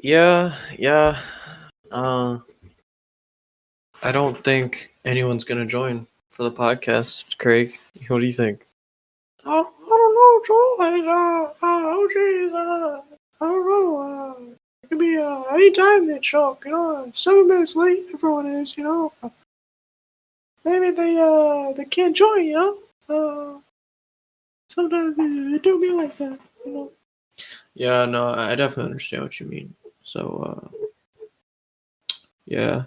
Yeah. Uh, I don't think anyone's gonna join for the podcast, Craig. What do you think? Oh, I don't know, Joel. I don't know. It could be any time they show up. 7 minutes late. Everyone is. Maybe they can't join. Sometimes they do me like that. Yeah, no, I definitely understand what you mean. So, yeah.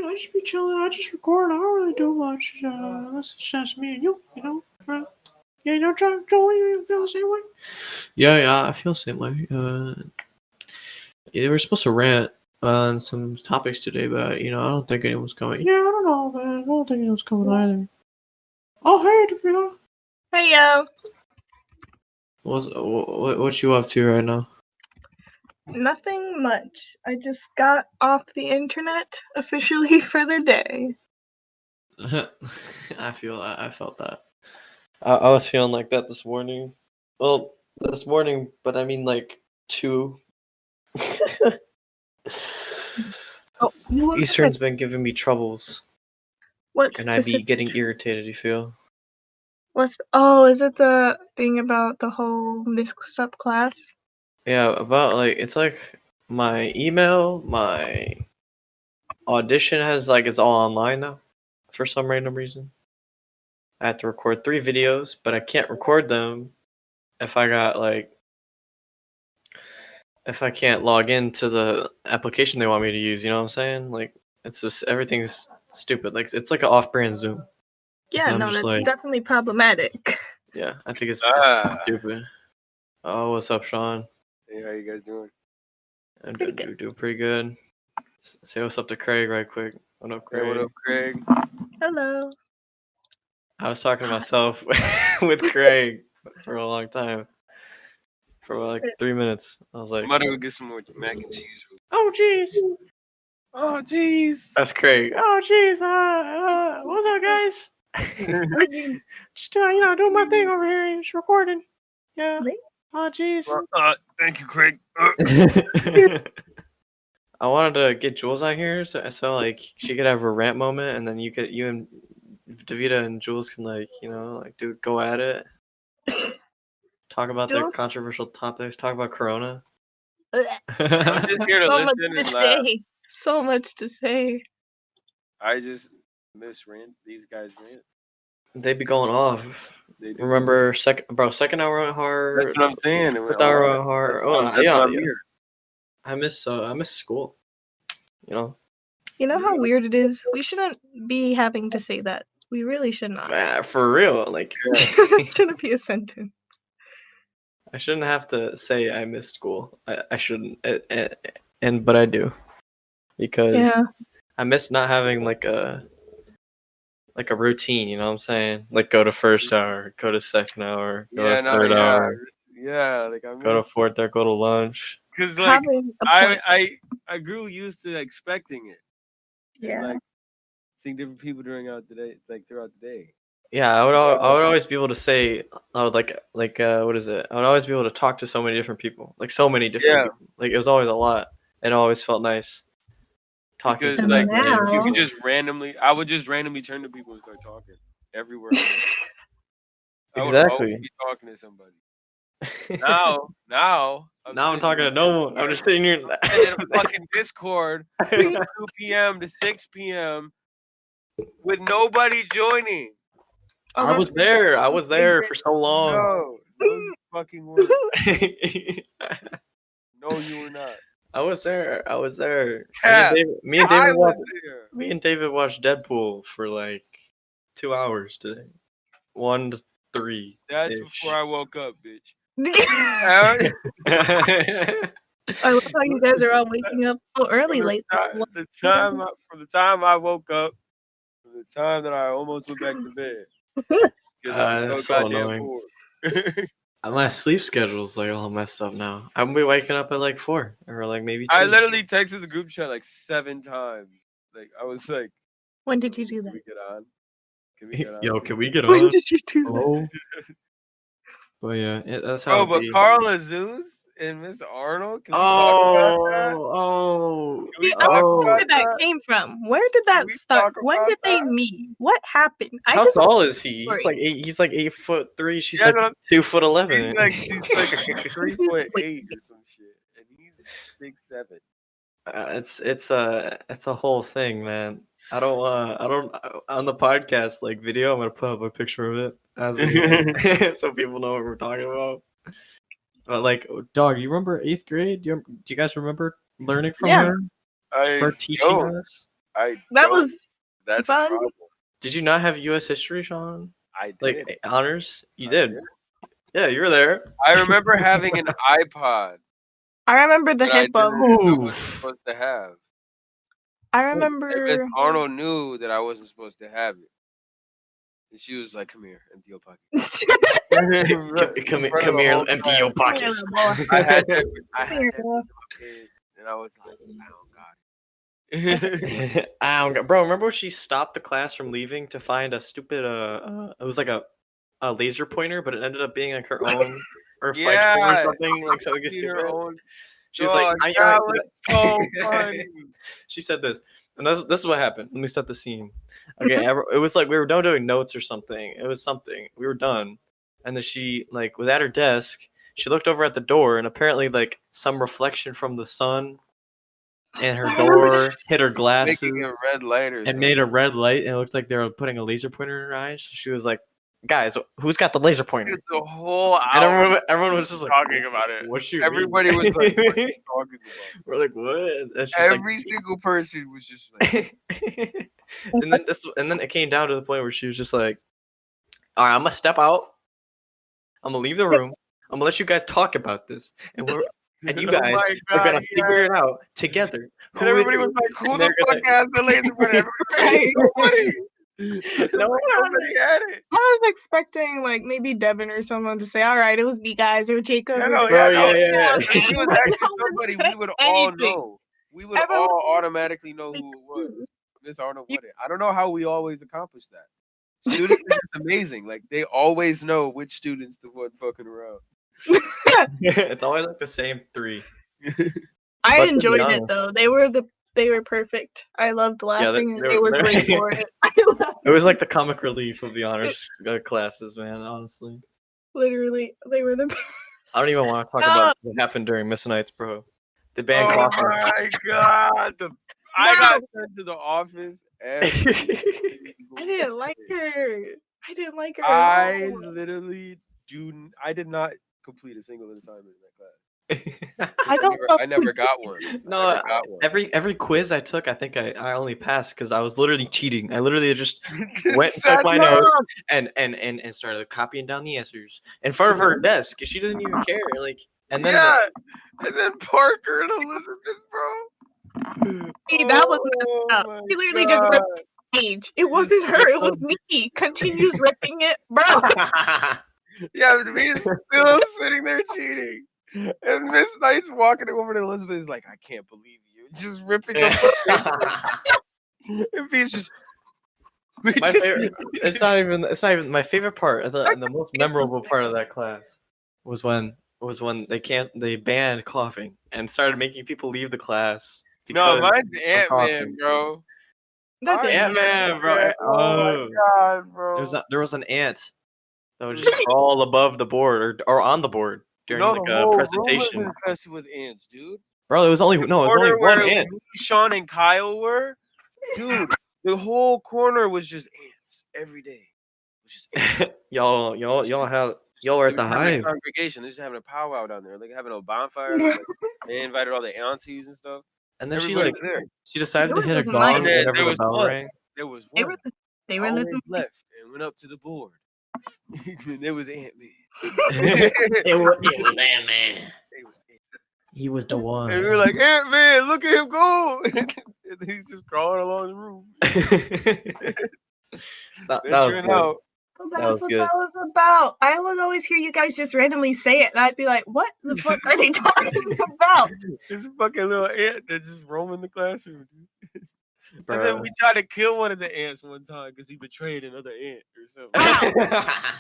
I just be chilling. I just record. I don't really do much. Unless it's just me and you. Joel, you feel the same way? Yeah, I feel the same way. Yeah, we're supposed to rant on some topics today, but I don't think anyone's coming. Yeah, I don't know, man. I don't think anyone's coming either. Oh, hey, Davina. Hey, yo. What you up to right now? Nothing much. I just got off the internet officially for the day. I felt that. I was feeling like that this morning. Well, this morning, but I mean like 2. Eastern's been giving me troubles. And I'd be getting irritated, you feel? Is it the thing about the whole mixed up class? Yeah, about it's like my email, my audition has it's all online now for some random reason. I have to record 3 videos, but I can't record them if if I can't log into the application they want me to use, you know what I'm saying? It's just everything's stupid. It's like an off-brand Zoom. Yeah, no, that's definitely problematic. Yeah, I think it's stupid. Oh, what's up, Sean? Hey, how you guys doing? I'm doing pretty good. Say what's up to Craig right quick. What up, Craig? Hey, what up, Craig? Hello. I was talking to myself with Craig for a long time. For 3 minutes. I was like, I'm about to go get some more mac and cheese. Oh, jeez. Oh, jeez. That's Craig. Oh, jeez. What's up, guys? Just doing my thing over here. Just recording. Yeah. Oh, jeez. Thank you, Craig. I wanted to get Jules on here, so she could have a rant moment, and then you and Davida and Jules can go at it. Talk about the controversial topics. Talk about Corona. I'm just here to listen and laugh. So much to say. I just miss these guys' rants. They be going off. Remember, second hour went hard. That's what I'm saying. Fifth hour went hard. That's why I'm here. I miss school. You know how weird it is? We shouldn't be having to say that. We really should not. For real, it shouldn't be a sentence. I shouldn't have to say I miss school. I shouldn't, but I do, because I miss not having a routine. You know what I'm saying? Go to first hour, go to second hour, go to third hour. Yeah, go to fourth hour, go to lunch. Because I grew used to expecting it. Yeah. And, seeing different people throughout the day. Yeah, I would always be able to say, what is it? I would always be able to talk to so many different people, so many different people. It was always a lot. It always felt nice talking. Because you could just I would just randomly turn to people and start talking everywhere. I would always be talking to somebody. Now I'm talking to no one. I'm just sitting here in a fucking Discord from 2 p.m. to 6 p.m. with nobody joining. I was there for so long. No fucking word. No, you were not. I was there. Cap, me and David watched Deadpool for 2 hours today. 1 to 3. That's before I woke up, bitch. I love how you guys are all waking up so early late. From the time I woke up, from the time that I almost went back to bed. That's so annoying. My sleep schedule's all messed up now. I'm be waking up at 4 or maybe 2. I literally texted the group chat 7 times. I was like, when did you do that? Can we get on? Yo, can we get on? When did you do that? Well, yeah, that's how. But Carl Azus and Miss Arnold? Can we talk about that? Can we talk Where about did that came from? Where did that start? When did they meet? What happened? How tall is he? He's like 8'3". She's like 2'11". She's like 3'8" or some shit, and he's 6'7". It's a whole thing, man. I don't on the podcast like video. I'm gonna put up a picture of it as so people know what we're talking about. But like, dog, you remember 8th grade? Do you guys remember learning from her? Her teaching us. That's fun. a problem. Did you not have U.S. history, Sean? I did. Like honors? You did. Yeah, you were there. I remember having an iPod. I remember the hippo. I wasn't supposed to have. I remember. And Miss Arnold knew that I wasn't supposed to have it, and she was like, "Come here, empty your pocket." Come here, empty your pockets. I had to, and I was like, I don't got it. Bro, remember when she stopped the class from leaving to find a stupid it was like a laser pointer, but it ended up being like her own or flagpole or something, like something stupid. She was like, that was so funny. She said this, and this is what happened. Let me set the scene. Okay, it was like we were done doing notes or something. It was something. We were done, and then she like was at her desk. She looked over at the door, and apparently like some reflection from the sun and her door hit her glasses, making a red light or something. Made a red light, and it looked like they were putting a laser pointer in her eyes. So she was like, "Guys, who's got the laser pointer?" Dude, the whole hour, and everyone was just like talking about it. What's she? Everybody was like, "What are you talking about?" We're like, "What?" Every single person was just like, and then it came down to the point where she was just like, "All right, I'm gonna step out. I'm gonna leave the room. I'm gonna let you guys talk about this, and you guys are gonna figure it out together." And everybody was like, "Who the fuck has the laser pointer?" Nobody. Nobody had it. I was expecting like maybe Devin or someone to say, "All right, it was me guys," or Jacob. Yeah. If it was actually somebody, we would all know. We would all automatically know who it was. Miss Arnold would it. I don't know how we always accomplish that. Students are just amazing. Like they always know which students the one fucking around. It's always like the same 3. I enjoyed it though. They were perfect. I loved laughing, and they were great for it. It was like the comic relief of the honors classes, man. Honestly, literally, they were the best. I don't even want to talk about what happened during Miss Nights, bro. The band coughing. Oh my god! I got sent to the office. I didn't like her. I literally I did not complete a single assignment in that class. I never got one. No, every quiz I took, I think I only passed because I was literally cheating. I literally just went and took my notes and started copying down the answers in front of her desk. She didn't even care. Like, and then and then Parker and Elizabeth, bro. Hey, that was messed up. He literally just ripped the page. It wasn't her. It was me. Continues ripping it, bro. Yeah, but me is still sitting there cheating. And Miss Knight's walking over to Elizabeth is like, "I can't believe you." Just ripping up and he's just it's not even my favorite part. The most memorable part of that class was when they banned coughing and started making people leave the class. No, mine's Ant-Man, bro. That's Ant-Man, bro. Oh my god, bro. There was an ant that would just crawl above the board or on the board during a presentation. Room was infested with ants, dude. Bro, it was only one ant. Sean and Kyle were, dude. The whole corner was just ants every day. It was just ants. y'all are at the hive. Congregation, they're just having a powwow down there. Like having a bonfire. Like, they invited all the aunties and stuff. And then she decided to hit a gong whenever the bell rang. There was one. They were left and went up to the board. And it was Ant-Man. it was Ant-Man. He was the one. And we were like, "Ant-Man, look at him go!" And he's just crawling along the room. that was good. That's what that was about. I would always hear you guys just randomly say it, and I'd be like, "What the fuck are they talking about?" There's a fucking little ant that's just roaming the classroom, dude. And then we tried to kill one of the ants one time because he betrayed another ant or something.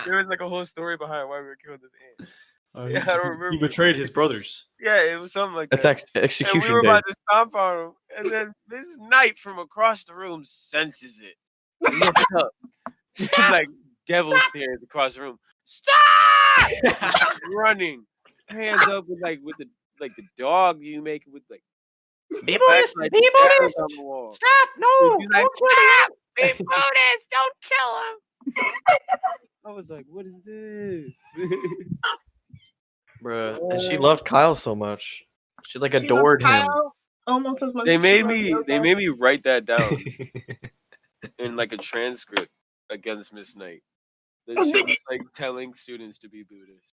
There was like a whole story behind why we were killing this ant. Yeah, I don't remember. He betrayed his brothers. Yeah, it was something like That's that. And we execution were day. about to stomp on him, and then Miss Knight from across the room senses it. Looks up. Stop! Like devil stares across the room. Stop! Running, hands up with the dog you make with like. Be Buddhist! Like, Be Buddhist! on the wall. Stop! No! She's like, stop! Be Buddhist! Don't kill him! I was like, what is this? Bruh. And she loved Kyle so much. She like She adored loved him. Kyle almost as much They as she made loved Yoga. me write that down in like a transcript against Miss Knight. That she was like telling students to be Buddhist.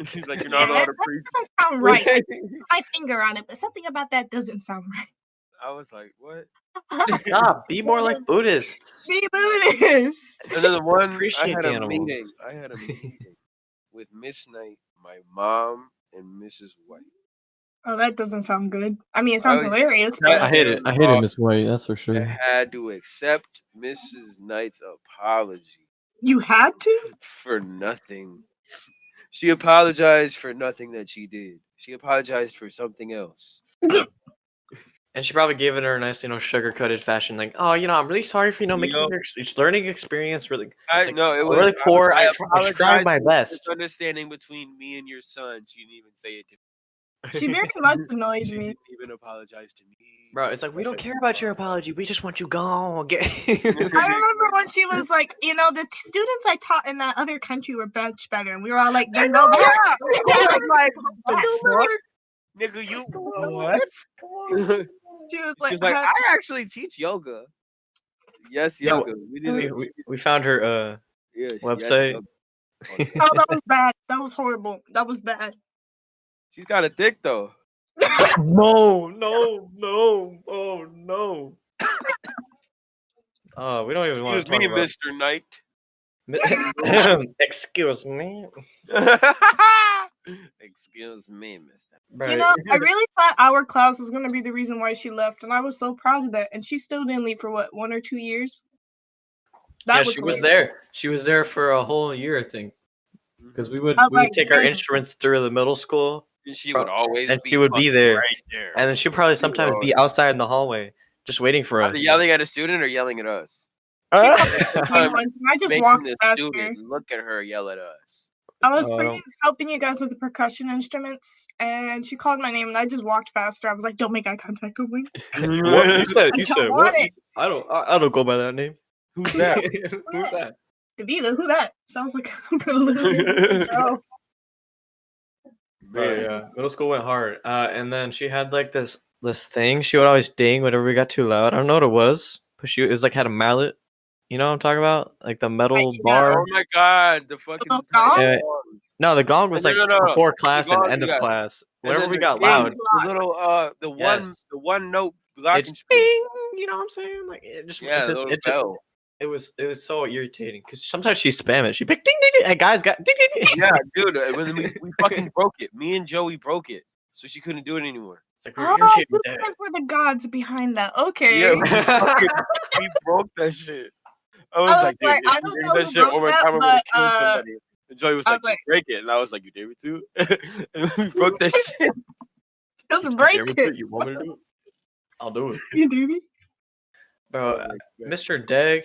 She's like, you're not allowed to preach. That doesn't sound right. I put my finger on it, but something about that doesn't sound right. I was like, what? Stop! Be more like Buddhists. Be Buddhist. And then the one Appreciate I the had a animals. meeting. I had a meeting with Miss Knight, my mom, and Mrs. White. Oh, that doesn't sound good. I mean, it sounds Oh, hilarious. I But I hate it. I hate it, Miss White. That's for I sure. had to accept Mrs. Knight's apology you had to? for nothing. She apologized for nothing that she did. She apologized for something else. And she probably gave it her a nice, sugar-coated fashion, like, oh, I'm really sorry for, making your learning experience really. I know it was really poor. I apologized tried my for best. misunderstanding between me and your son. She didn't even say it to me. She very much annoyed She me. didn't even apologize to me. Bro, it's like, we don't care about your apology. We just want you gone. I remember when she was like, the students I taught in that other country were much better, and we were all like, then go back. Like, nigga, you what? She was She was like, like, I actually teach yoga. Yes, Yeah, yoga. We did it. we found her Yes, website. yoga. oh, that was bad. That was horrible. That was bad. She's kind of thick though. No. Oh, no. Oh, we don't even want Excuse to me, talk Mr. Knight. about. Excuse me. Excuse me, Mr. Right. I really thought our class was going to be the reason why she left, and I was so proud of that. And she still didn't leave for, 1 or 2 years? Yeah, she was there. She was there for a whole year, I think. Because we would take our instruments through the middle school. And she would always and be she would be there. right there. And then she'd probably sometimes be outside in the hallway, just waiting for us. Yelling at a student or yelling at us? She I just Making walked the past her. student look at her, yell at us. I was helping you guys with the percussion instruments, and she called my name, and I just walked past her. I was like, "Don't make eye contact with me." What? You said what? It. I don't go by that name. Who's that? Who's that? Davida, who that? Sounds like a little girl. Oh yeah, middle school went hard. And then she had like this thing. She would always ding whenever we got too loud. I don't know what it was, but it was like had a mallet. You know what I'm talking about? Like the metal bar. Oh my god, the fucking gong? No, the gong was like before class and end of class. Whenever we got loud, the little the one note glockenspiel. Bing, you know what I'm saying? Like it just bell. It was so irritating because sometimes she spam it. She picked ding ding ding. And guys got ding ding ding. Yeah, dude. When we fucking broke it. Me and Joey broke it, so she couldn't do it anymore. Like, you guys were the gods behind that. Okay. Yeah, we broke that shit. I was like, dude, if you break that shit one more time, I'm gonna kill somebody. And Joey was like, just break it. And I was like, you dare me to? And we broke that shit. Just break it. You want me to do it? I'll do it. You do me? Bro, Mr. Deg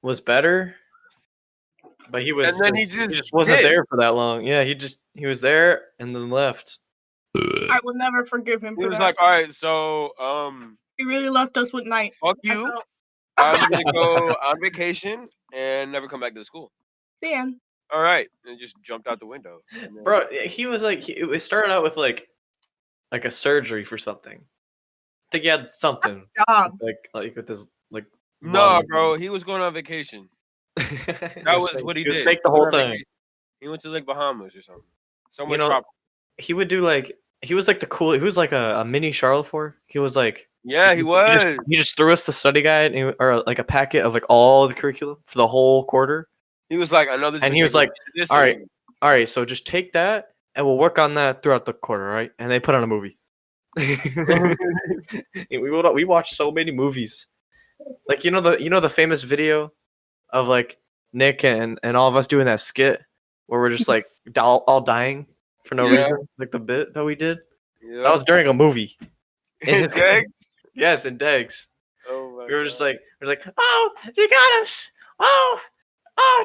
was better, but he was. And then he just wasn't there for that long. Yeah, he was there and then left. I will never forgive him. He was like, all right, so he really left us with night. Fuck you. I'm gonna go on vacation and never come back to the school. Dan. All right, and just jumped out the window. Then... Bro, he was like, it started out with like a surgery for something. I think he had something. Like with his like. No, bro, he was going on vacation. That was what he did. He was fake the whole time. He went to like Bahamas or something. Somewhere tropical. He would do like he was like he was like a mini Charlotte. He was like. Yeah, he was. He just threw us the study guide or like a packet of like all the curriculum for the whole quarter. He was like, I know this. And he was like, all right, so just take that and we'll work on that throughout the quarter, right? And they put on a movie. We watched so many movies. Like the famous video of like Nick and all of us doing that skit where we're just like all dying for no Yeah. reason, like the bit that we did. Yeah. That was during a movie. In Degs? Yes, in Degs. Oh my We were just God. like, oh, you got us. Oh,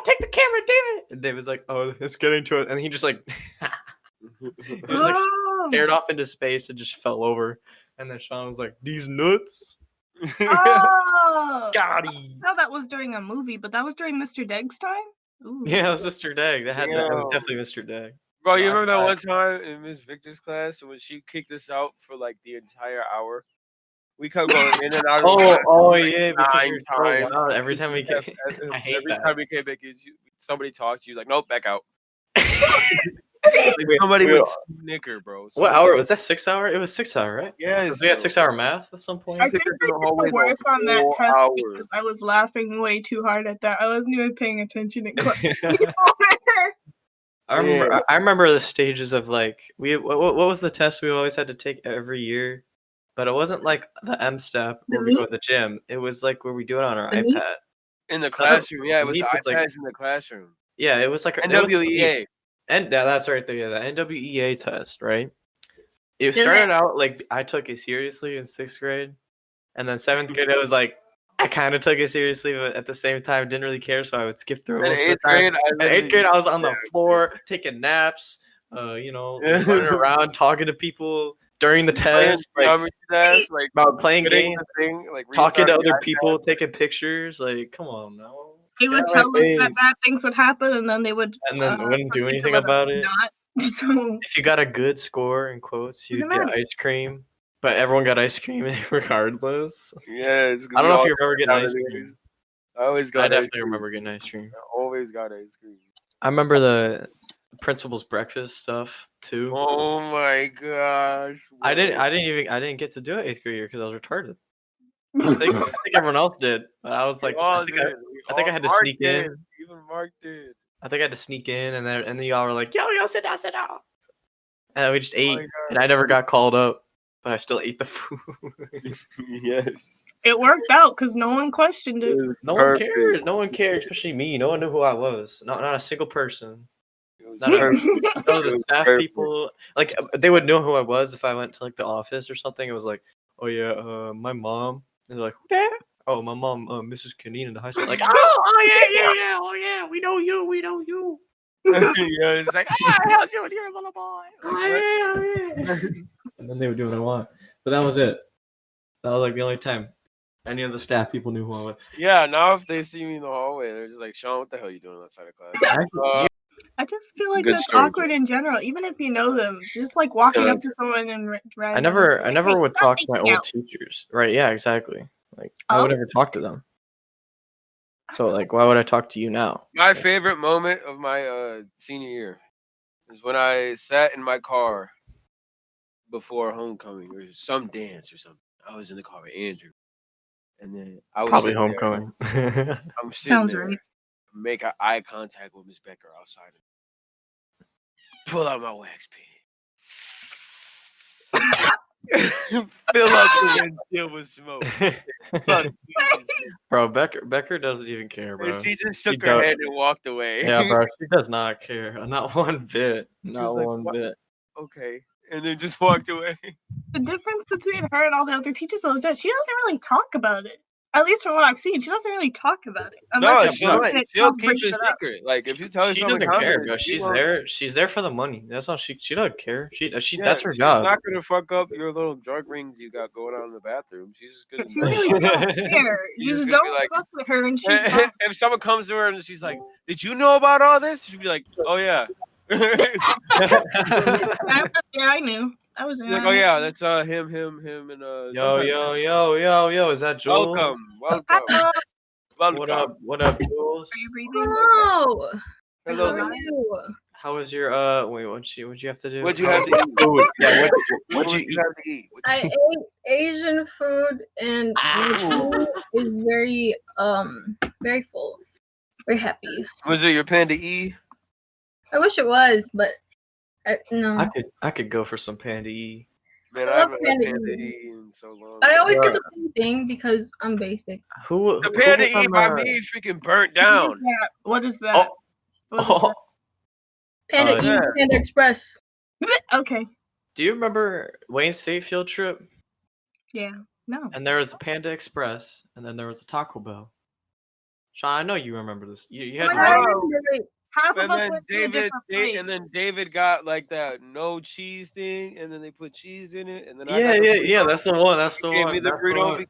take the camera, David. And David's like, oh, let's get into it. And he just like, he just like stared off into space and just fell over. And then Sean was like, these nuts. Oh, Got him. no, that was during a movie, but that was during Mr. Degg's time. Ooh. Yeah, it was Mr. Dag. That it was Damn. definitely Mr. Dag. Bro, you Not remember that bad. one time in Miss Victor's class when she kicked us out for like the entire hour? We kept going in and out of class like yeah, because 9 you're so times. loud every time we kept- get. I hate Every that. time we came back, somebody talked to you like, nope, back out. Wait, Somebody wait, would snicker, bro. what hour was that? 6 hour? It was 6 hour, right? Yeah, We had 6 hour math at some point. I think I did the worst on that whole test hour. because I was laughing way too hard at that. I wasn't even paying attention in class. I remember the stages of like what was the test we always had to take every year, but it wasn't like the M step where we go to the gym. It was like where we do it on our iPad In the classroom, yeah, it was Neat was, iPads like- in the classroom. Yeah, it was like it was NWEA. and yeah, that's right there. Yeah, the NWEA test, right? It Does it- started out like I took it seriously in 6th grade, and then 7th grade I was like I kind of took it seriously, but at the same time didn't really care, so I would skip through it. In most of the 8th time. grade, In 8th grade, I was on the floor taking naps, running around, talking to people during the test, like about playing getting games, the thing, like talking to restarting other the people, taking pictures. Like, come on, now. They would tell us that bad things would happen, and then they would wouldn't do proceed to anything let us about it. Not. So If you got a good score in quotes, you'd get ice cream. But everyone got ice cream regardless. Yeah, it's I don't know if you remember getting ice cream. I always got. I definitely remember getting ice cream. I always got ice cream. I remember the principal's breakfast stuff too. Oh my gosh! I didn't get to do it 8th grade year because I was retarded. I think everyone else did, but I was like, I think I had to sneak in. Even Mark did. I think I had to sneak in, and then y'all were like, yo, sit down. And we just ate, and I never got called up, but I still ate the food. Yes. it worked out because no one questioned it. No one cared. No one cared, especially me. No one knew who I was. Not a single person. None of the staff people, like they would know who I was if I went to like the office or something. It was like, oh yeah, my mom. And they're like, who that? Oh, my mom, Mrs. Canine in the high school. Like, oh yeah, we know you. Yeah, it's like, how's you with your little boy? Oh yeah. And then they would do what I want. But that was it. That was like the only time any of the staff people knew who I was. Yeah, now if they see me in the hallway, they're just like, Sean, what the hell are you doing outside of class? I just feel like Good that's story. awkward in general, even if you know them. Just like walking up to someone and I never would talk to my old teachers. Right? Yeah, exactly. Like I would never talk to them. So like, why would I talk to you now? My favorite moment of my senior year is when I sat in my car before homecoming or some dance or something. I was in the car with Andrew, and then I was Probably sitting there. homecoming. I'm sitting Sounds there, right. make eye contact with Miss Becker outside. Pull out my wax pen. Fill up the windshield with smoke. Fuck you. Bro, Becker doesn't even care, bro. And she just shook her head and walked away. Yeah, bro, she does not care. Not one bit. She Not was like, one "What?" bit. Okay. And then just walked away. The difference between her and all the other teachers is that she doesn't really talk about it. At least from what I've seen, she doesn't really talk about it. No, She'll she'll keep it secret. Like if you tell her She something, doesn't care, bro. She's there for the money. That's all. She doesn't care. That's her she's job. not gonna fuck up your little drug rings you got going on in the bathroom. She's just gonna. She really don't care. You She's just gonna don't be like- fuck with her, and she's not. If someone comes to her and she's like, "Did you know about all this?" She'd be like, "Oh yeah." Yeah, I knew. I was in. Like, oh yeah, that's him, and Yo, is that Jules? Welcome. What up, Jules? Are you breathing? Oh, Hello. how are you? How was your what'd you have to do? What'd you have to eat? Food. Yeah, What'd you have to eat? I ate Asian food and my tummy is very full, very happy. Was it your Panda E? I wish it was, but no. I could go for some Panda E. Man, I I love haven't had Panda Panda E. E in so long. I always get the same thing because I'm basic. The Panda E by me freaking burnt down. What is that? Oh. What is that? Panda Express. Okay. Do you remember Wayne State field trip? Yeah. No. And there was a Panda Express, and then there was a Taco Bell. Sean, I know you remember this. You Oh had my to god, I go. remember it. Half of And us then went to a different place. David got like that no cheese thing, and then they put cheese in it, and then I Yeah, got the yeah. That's the one. That's the gave one. me the That's the burrito one.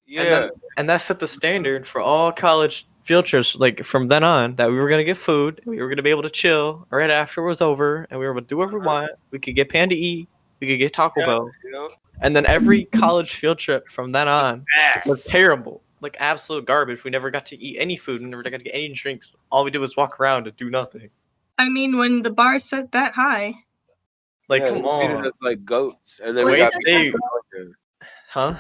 because And that set the standard for all college field trips. Like from then on, that we were gonna get food, we were gonna be able to chill right after it was over, and we were able to do whatever we want. We could get Panda E, we could get Taco Bell, you know, and then every college field trip from then on was ass. terrible, like absolute garbage. We never got to eat any food, we never got to get any drinks. All we did was walk around and do nothing. I mean, when the bar set that high. Like, Yeah, come they treated on, us like goats, and then Was we Wayne got this State, huh?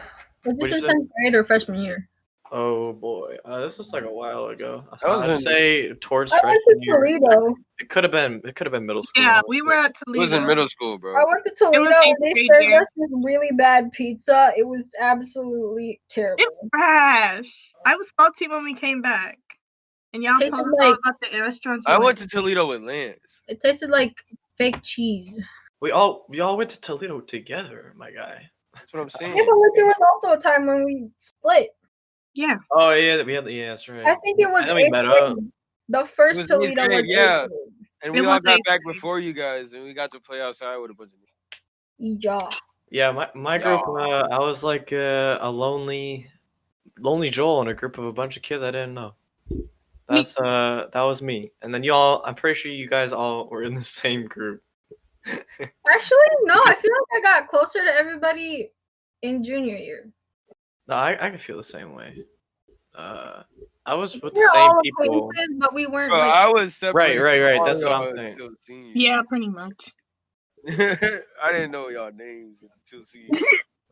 Was What'd this you in say? 10th grade or freshman year? Oh boy, this was like a while ago. That was I'd in- say towards I went freshman to year. Toledo. It could have been middle school. Yeah, we were at It Toledo. was in middle school, bro. I went to It was Toledo and 8th they grade served year. us this really bad pizza. It was absolutely terrible. It's trash. I was salty when we came back. And y'all Tasted told us all like- about the restaurants. I went to Toledo with Lance. It tasted like fake cheese. We all went to Toledo together, my guy. That's what I'm saying. Yeah, but like, there was also a time when we split. Yeah. Oh yeah, yeah, that's right. I think it was And then we 8th met grade. up. The first It was Toledo 8th was grade, yeah. 8th grade. And It we all was got 8th back grade. before you guys, and we got to play outside with a bunch of. Yeah. Yeah, my group. Yeah. I was like a lonely Joel in a group of a bunch of kids I didn't know. That was me. And then y'all, I'm pretty sure you guys all were in the same group. Actually, no. I feel like I got closer to everybody in junior year. No, I can feel the same way. I was with We the were same all people. acquaintances, but we weren't Bro, like. I was separated. Right. from all That's what I'm y'all saying. until senior. Yeah, pretty much. I didn't know y'all names until senior.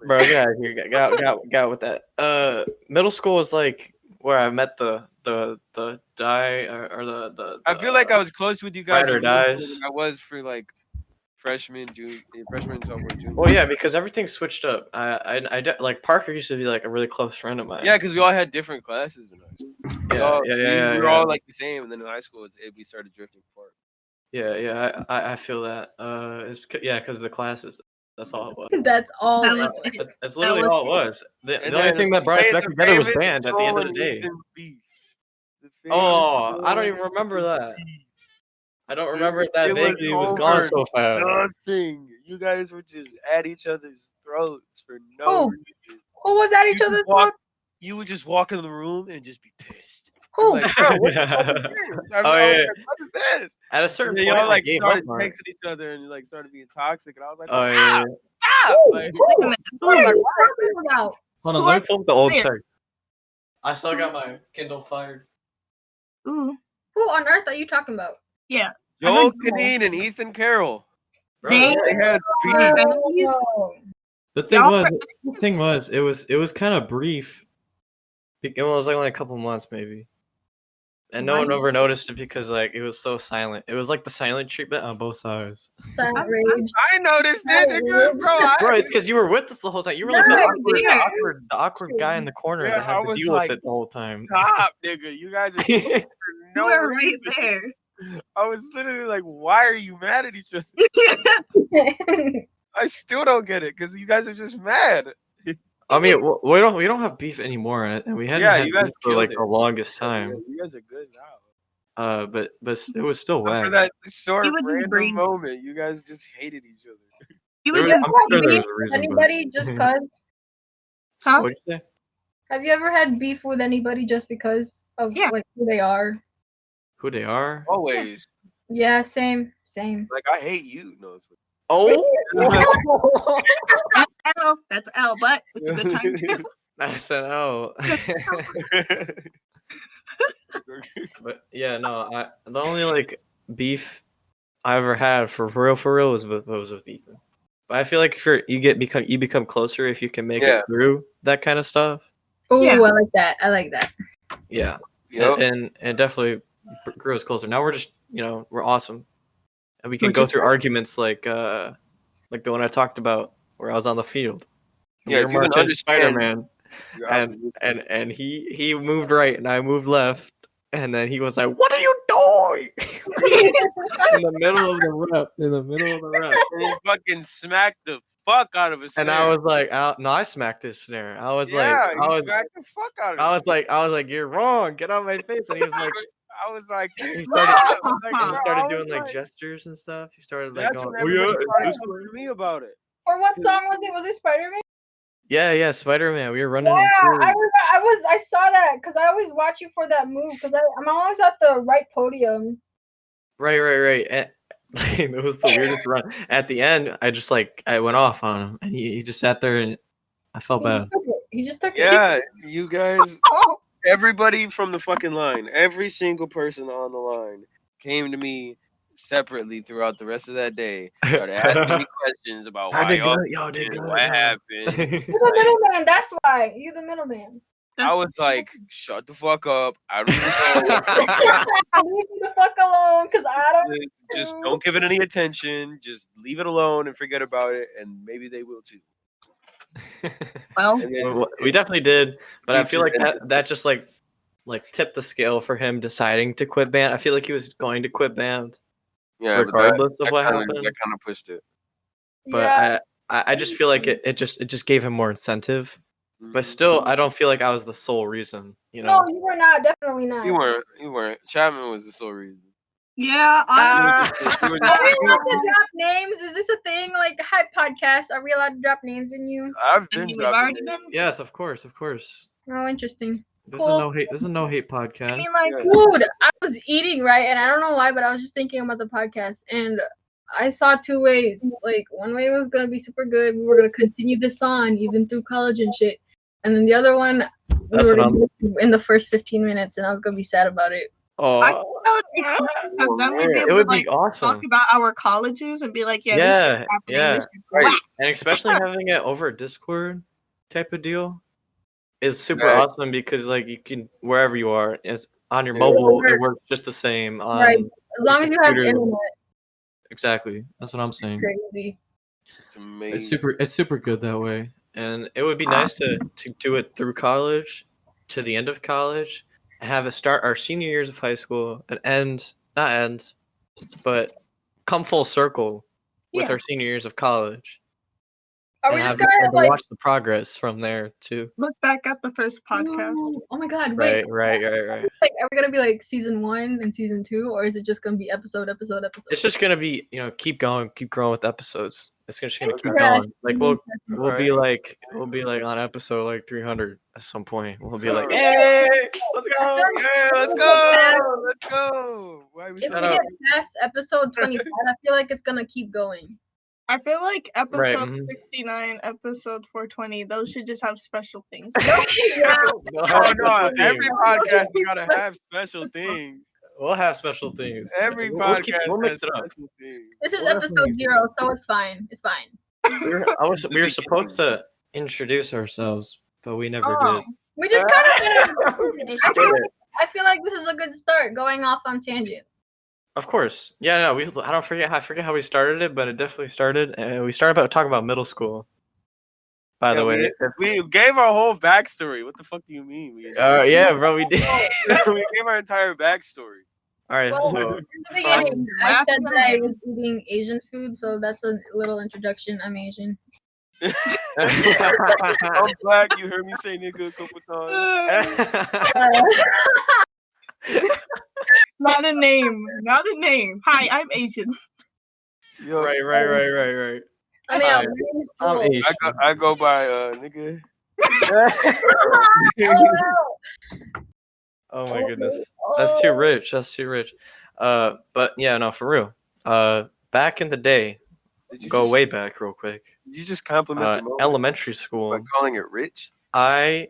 Bro, yeah, you got with that. Middle school was like where I met the die or the I feel like I was close with you guys Ride or in middle school dies. than I was for like freshman, sophomore, junior. Well, yeah, because everything switched up. Like Parker used to be like a really close friend of mine. Yeah, because we all had different classes in high school. Yeah, We were all like the same, and then in high school, we started drifting apart. Yeah, I feel that. Because of the classes. That's all it was. That's all. That it was was. it. That's literally was all it was. The And only then thing that brought us back the together was famous band at the end of the Joel day. and Ethan beef. The famous Oh, I don't Joel even remember that. beef. I don't remember it that It was vaguely. It was gone over so fast. Nothing. You guys were just at each other's throats for no Oh, reason. Who was at each You other's walk- throats? You would just walk in the room and just be pissed. Who? Like, bro, what the fuck is this? I was yeah. like, what is this? At a And certain then point, y'all I like gave started up on it. texting each other and like started being toxic, and I was like, Oh stop, yeah. stop. Who? Like, Who? Wait a minute. What are like, you talking about? Hold on, Who let are me flip the old there? text. I still got my Kindle fired. Ooh. Who on earth are you talking about? Yeah. Joel I know. Kineen and Ethan Carroll. Bro, They- They had beef. Enemies? Oh. The thing Y'all was, it was kind of brief. It was like only a couple months maybe, and no one Right. ever noticed it because like it was so silent. It was like the silent treatment on both sides. Silent rage. I noticed it, nigga, bro. Bro, it's because you were with us the whole time. You were like Yeah, the awkward guy in the corner Yeah, that had I to was deal like, with it the whole time. Stop, nigga. You guys are for You no were right reason. there. I was literally like, why are you mad at each other? I still don't get it because you guys are just mad. I mean, we don't have beef anymore, and we hadn't Yeah, had you guys beef for killed like it. the longest time. You guys are good now. But it was still But whack. for that short You would just random breathe. moment, you guys just hated each other. You There would was- just I'm sure there was a reason. but- Anybody just cause? Huh? What'd you say? Have you ever had beef with anybody just because of Yeah. like who they are? Who they are? Always. Yeah, same. Like, I hate you. No, it's Oh, L. That's L, but it's a good time too. that's an L. But yeah, no, the only like beef I ever had for real was with Ethan. But I feel like if you become closer if you can make Yeah. it through that kind of stuff. Oh, Yeah. I like that. I like that. Yeah, Yep. and definitely grew us closer. Now we're just we're awesome, and we can We're go just- through arguments like the one I talked about where I was on the field. Yeah, We if were you can marching understand- Spider-Man. And he moved right and I moved left, and then he was like, "What are you In the middle of the rep. In the middle of the rep. And he fucking smacked the fuck out of his snare. And I was like, no, I smacked his snare. I was like, smacked the fuck out of it. I was like, you're wrong. Get out of my face. And he was like, I was like, he I started was doing like like- gestures and stuff. He started like that's going, when everybody started talking to me about it. For what song was it? Was it Spider-Man? yeah, Spider-Man. We were running. Yeah, in crew. I saw that because I always watch you for that move because I'm always at the right podium. Right. And, it was the weirdest run. At the end, I went off on him, and he just sat there, and I felt bad. He just took it. Yeah, you guys, everybody from the fucking line, every single person on the line came to me separately throughout the rest of that day. Started asking me questions about why y'all did what happened. You're the middleman. That's why you're the middleman. I was like, shut the fuck up. I don't even know. Leave me the fuck alone, because I don't. Just don't give it any attention. Just leave it alone and forget about it, and maybe they will too. Well, we definitely did, but I feel like that just like tipped the scale for him deciding to quit band. I feel like he was going to quit band, regardless of what happened. That kind of pushed it. But I just feel like it just gave him more incentive. But still, I don't feel like I was the sole reason. You know? No, you were not. Definitely not. You weren't. Chapman was the sole reason. Yeah, Are we allowed to drop names? Is this a thing? Like Hype Podcast? Are we allowed to drop names in you? I've been dropping names. Yes, of course. Oh, interesting. This is no hate. This is no hate podcast. I mean, like, dude, I was eating right, and I don't know why, but I was just thinking about the podcast, and I saw two ways. Like, one way was gonna be super good. We were gonna continue this on even through college and shit, and then the other one, in the first 15 minutes, and I was gonna be sad about it. Oh, I think that would be cool because then we'd be able to like awesome. talk about our colleges and be like, this shit's happening. This shit's whack. And especially having it over a Discord type of deal is super awesome because like you can wherever you are, it's on your mobile, it works just the same. On right, as long as you have internet. Exactly, that's what I'm saying. Crazy. It's amazing. It's super good that way, and it would be nice to do it through college, to the end of college. Have it start our senior years of high school and but come full circle with our senior years of college. Are we just gonna like watch the progress from there too? Look back at the first podcast. Ooh, oh my god! Right. Like, are we gonna be like season 1 and season 2, or is it just gonna be episode? It's just gonna be keep growing with episodes. It's just gonna keep going. Like we'll be like on episode like 300 at some point. We'll be like, hey, let's go, let's go. If we get past episode 25, I feel like it's gonna keep going. I feel like episode 69, episode 420, those should just have special things. No, every podcast you gotta have special things. We'll have special things. Every podcast we'll mix it up. This is episode 0, so it's fine. It's fine. We were supposed to introduce ourselves, but we never did. We just kind of I feel like this is a good start, going off on tangent. Of course. Yeah, no, I forget how we started it, but it definitely started. We started talking about middle school. By the way, we gave our whole backstory. What the fuck do you mean? Yeah, bro, we did. We gave our entire backstory. All right. Well, so, in the beginning, I said that I was eating Asian food, so that's a little introduction. I'm Asian. I'm black. You heard me say nigga a couple times. Not a name. Hi, I'm Asian. Yo, right. I mean, I'm Asian. I go by nigga. Oh my goodness. That's too rich. But yeah, no, for real. Back in the day, way back real quick. Did you just compliment elementary school by calling it rich? I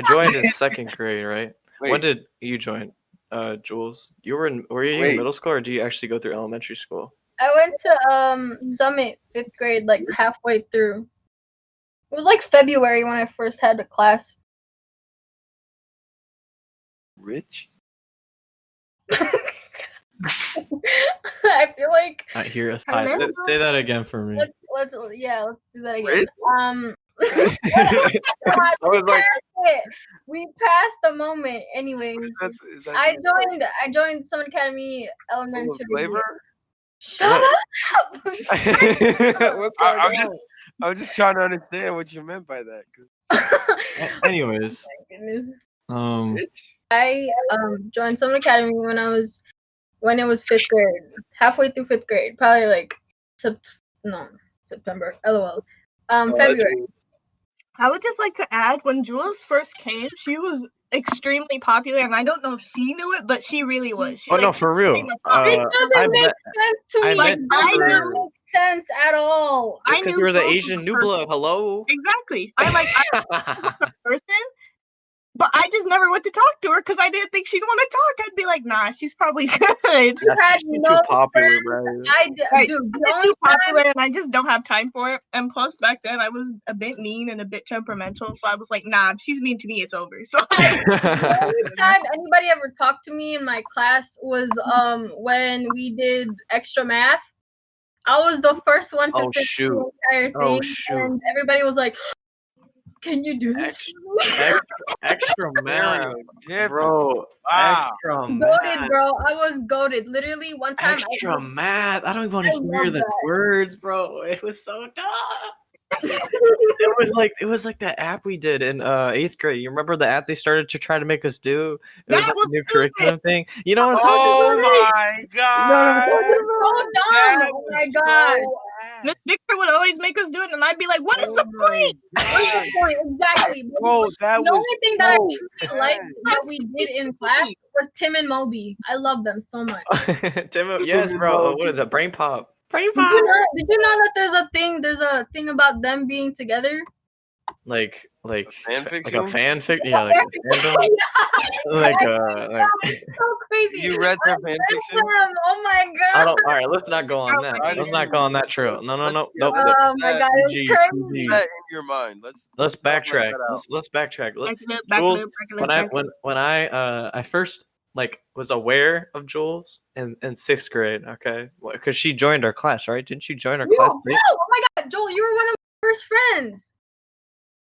joined in 2nd grade, right? Wait. When did you join? Jules, were you in middle school, or do you actually go through elementary school? I went to Summit 5th grade, like halfway through. It was like February when I first had a class. Rich? I feel like I hear us. Say that again for me. Let's do that again. Rich? I was like, we passed the moment. Anyways, Is that I joined Summit Academy full of Elementary. flavor? Shut up! what's going on? I'm just trying to understand what you meant by that. 'Cause Anyways, Goodness. bitch. I joined Summit Academy when it was 5th grade, halfway through 5th grade, probably like September. LOL. February. I would just like to add, when Jules first came, she was extremely popular, and I don't know if she knew it, but she really was. She, oh no, for real. It doesn't make sense to me. Like, It doesn't make sense at all. It's I because knew you were the Jules Asian was new a blood. Hello. Exactly. I person, but I just never went to talk to her because I didn't think she'd want to talk. I'd be like, nah, she's probably good. had She's no too popular, friends. bro. Right. Dude, the It's only too popular, and I just don't have time for it. And plus, back then, I was a bit mean and a bit temperamental, so I was like, nah, if she's mean to me, it's over. So the only time anybody ever talked to me in my class was when we did extra math. I was the first one to Oh, finish shoot. the entire Oh, thing, shoot. and everybody was like, "Can you do this?" Extra man, Different. bro. Wow. Extra Goated, math. bro. I was goated. Literally, one time. Extra math. I don't even want I to hear love the that. words, bro. It was so dumb. It was like that app we did in 8th grade. You remember the app they started to try to make us do? It was That like was a new stupid. curriculum thing. You know what I'm talking Oh about? my You know what I'm god. talking It was so That dumb. Oh my was god. so Miss ass. Victor would always make us do it, and I'd be like, what is the Oh point? my What's god. the point? Exactly. Bro, that The was only thing that I so truly liked ass. that we did in class was Tim and Moby. I love them so much. Yes, bro. What is that? Brain pop. Brain Did you know that there's a thing about them being together? Like fan like a fiction? fan fiction. Yeah, like a fandom. like So crazy. You read their fan fiction? Oh my god. I don't. All right, let's not go on that. Let's not go on that trail. No. Yeah, Nope. let's Oh my god, it was PG, crazy. PG. Keep that in your mind. Let's Let's not let backtrack. that out. Let's backtrack. Back When I first like was aware of Jules in 6th grade, okay, because she joined our class, right? Didn't she join our No, class? no, oh my god, Joel, you were one of my first friends.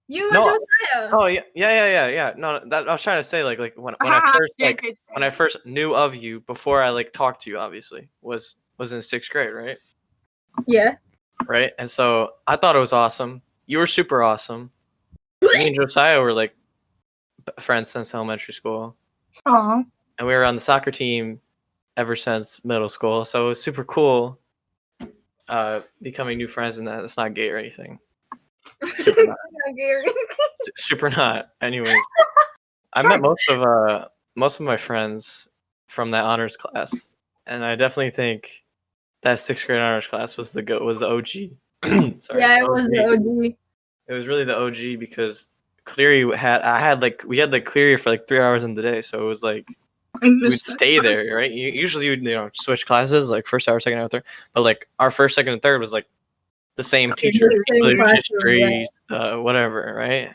You No. and Josiah. Oh yeah. No, that, I was trying to say like when I first knew of you before I like talked to you, obviously was in 6th grade, right? Yeah. Right, and so I thought it was awesome. You were super awesome. Me and Josiah were like friends since elementary school. Aw. And we were on the soccer team ever since middle school, so it was super cool becoming new friends, and that's not gay or anything. Super not. Super not. Anyways, I met most of my friends from that honors class, and I definitely think that 6th grade honors class was the OG. Sorry, Yeah, it was the OG. It was really the OG because Cleary we had Cleary for like 3 hours in the day, so it was like we'd stay there, right? Usually you'd switch classes like first hour, second hour, third, but like our first, second, and third was like the same teacher, history, whatever, right?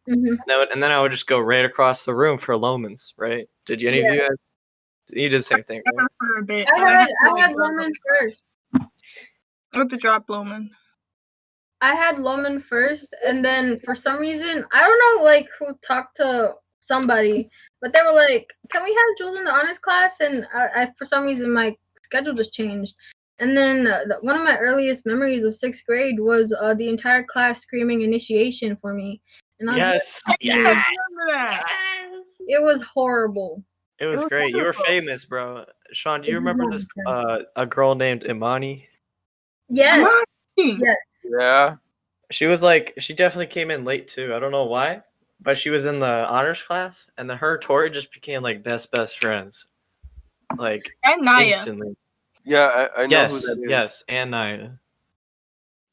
Mm-hmm. And then I would just go right across the room for Lomans, right? Did any of you guys? You did the same thing, right? For a bit. I had Loman first. I have to drop Loman. I had Loman first, and then for some reason, I don't know like who talked to somebody, but they were like, "Can we have Jules in the honors class?" And I for some reason my schedule just changed. And then one of my earliest memories of 6th grade was the entire class screaming initiation for me. And I was Yes. It was horrible. It was great. You were famous, bro. Sean, do you remember this a girl named Imani? Yes. Yes. Yeah. She definitely came in late too. I don't know why, but she was in the honors class, and then her and Tori just became like best friends, like And Naya. instantly. Yeah, I know who that is. Yes, and Naya.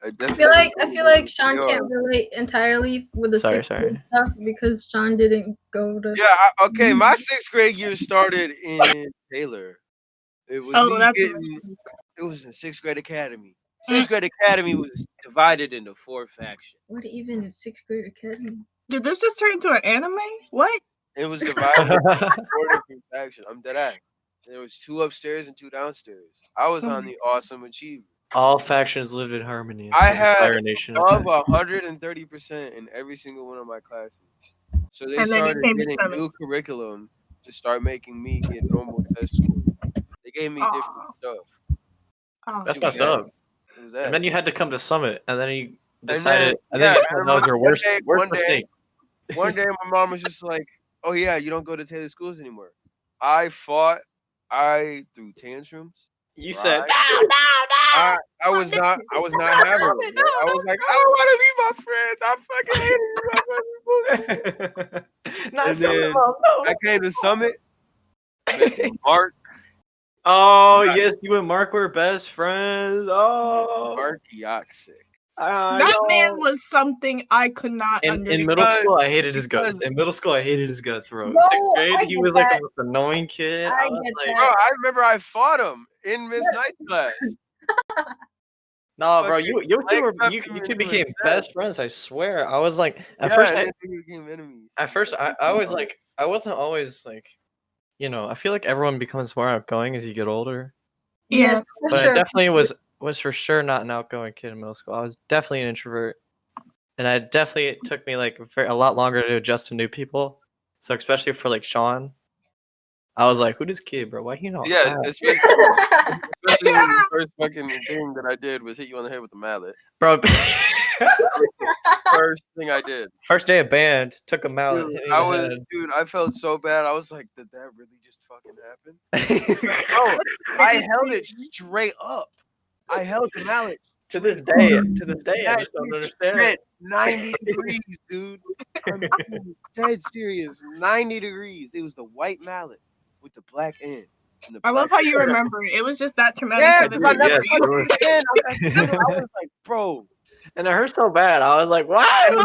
I feel like Sean can't relate entirely with the Sorry. 6th grade stuff because Sean didn't go to. Yeah, okay. My 6th grade year started in Taylor. It was it was in 6th grade academy. 6th grade academy was divided into 4 factions. What even is 6th grade academy? Did this just turn into an anime? What? It was divided into 4 different factions. I'm dead ass. There was 2 upstairs and 2 downstairs. I was on the awesome achiever. All factions lived in harmony. I until the had Fire Nation above attacked. 130% in every single one of my classes. So they And then you started came to getting Summit. new curriculum to start making me get normal test scores. They gave me different Aw. stuff. Oh, That's Shit was messed that. up. It was that. And then you had to come to Summit, and then you And decided, then, you I decided that was remember your one worst day, mistake. One day, my mom was just like, "Oh yeah, you don't go to Taylor schools anymore." I fought. I threw tantrums. You said, cried. no. I was not having it. Man. I was like, I don't want to leave my friends. I fucking hate it. Not And Summit, then Mom, no. I came to Summit. Met Mark. Oh yes, you and Mark were best friends. Oh, Mark Yoxic. that man was something I could not In understand. middle school, I hated his guts. because- In middle school, I hated his guts, bro. No, 6th grade, I he get was like the that. most annoying kid. I was get like, Bro, that. I remember I fought him in Miss Knight's class. nah, bro, Fucking you two legs up you him two into became his best head. friends. I swear. I was like, at Yeah, first, and I, then we became enemies. I was like, I wasn't always like, I feel like everyone becomes more outgoing as you get older. Yes, for But sure. I definitely was for sure not an outgoing kid in middle school. I was definitely an introvert, and it took me like a lot longer to adjust to new people. So especially for like Sean, I was like, "Who this kid, bro? Why he not?" Yeah, hot?" especially when the first fucking thing that I did was hit you on the head with a mallet. Bro. First thing I did. First day of band, took a mallet. Dude, Hit me in the dude, I felt so bad. I was like, did that really just fucking happen? head. Bro, I held it straight up. I held the mallet. to this day, I That just don't shit understand. spent 90 degrees, dude. I'm being dead serious. 90 degrees. It was the white mallet with the black end. and the I love black how you hair. remember it. It was just that traumatic. Yeah, for because you. I never Yes, touched it was. it again. I was like, bro. And it hurt so bad. I was like, "Why?" And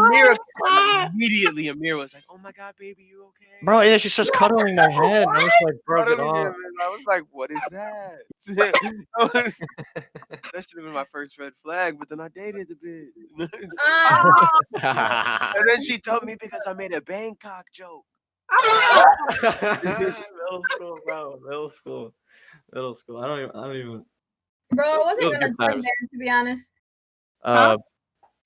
immediately Amir was like, oh my God, baby, you okay? Bro, yeah, she starts cuddling my head. And I was like, "Bro, get Cuddling him, off." and I was like, what is that? That should have been my first red flag, but then I dated the bitch. And then she told me because I made a Bangkok joke. Middle school, bro. Middle school. I don't even. Bro, I It wasn't was gonna good join times. band, to be honest.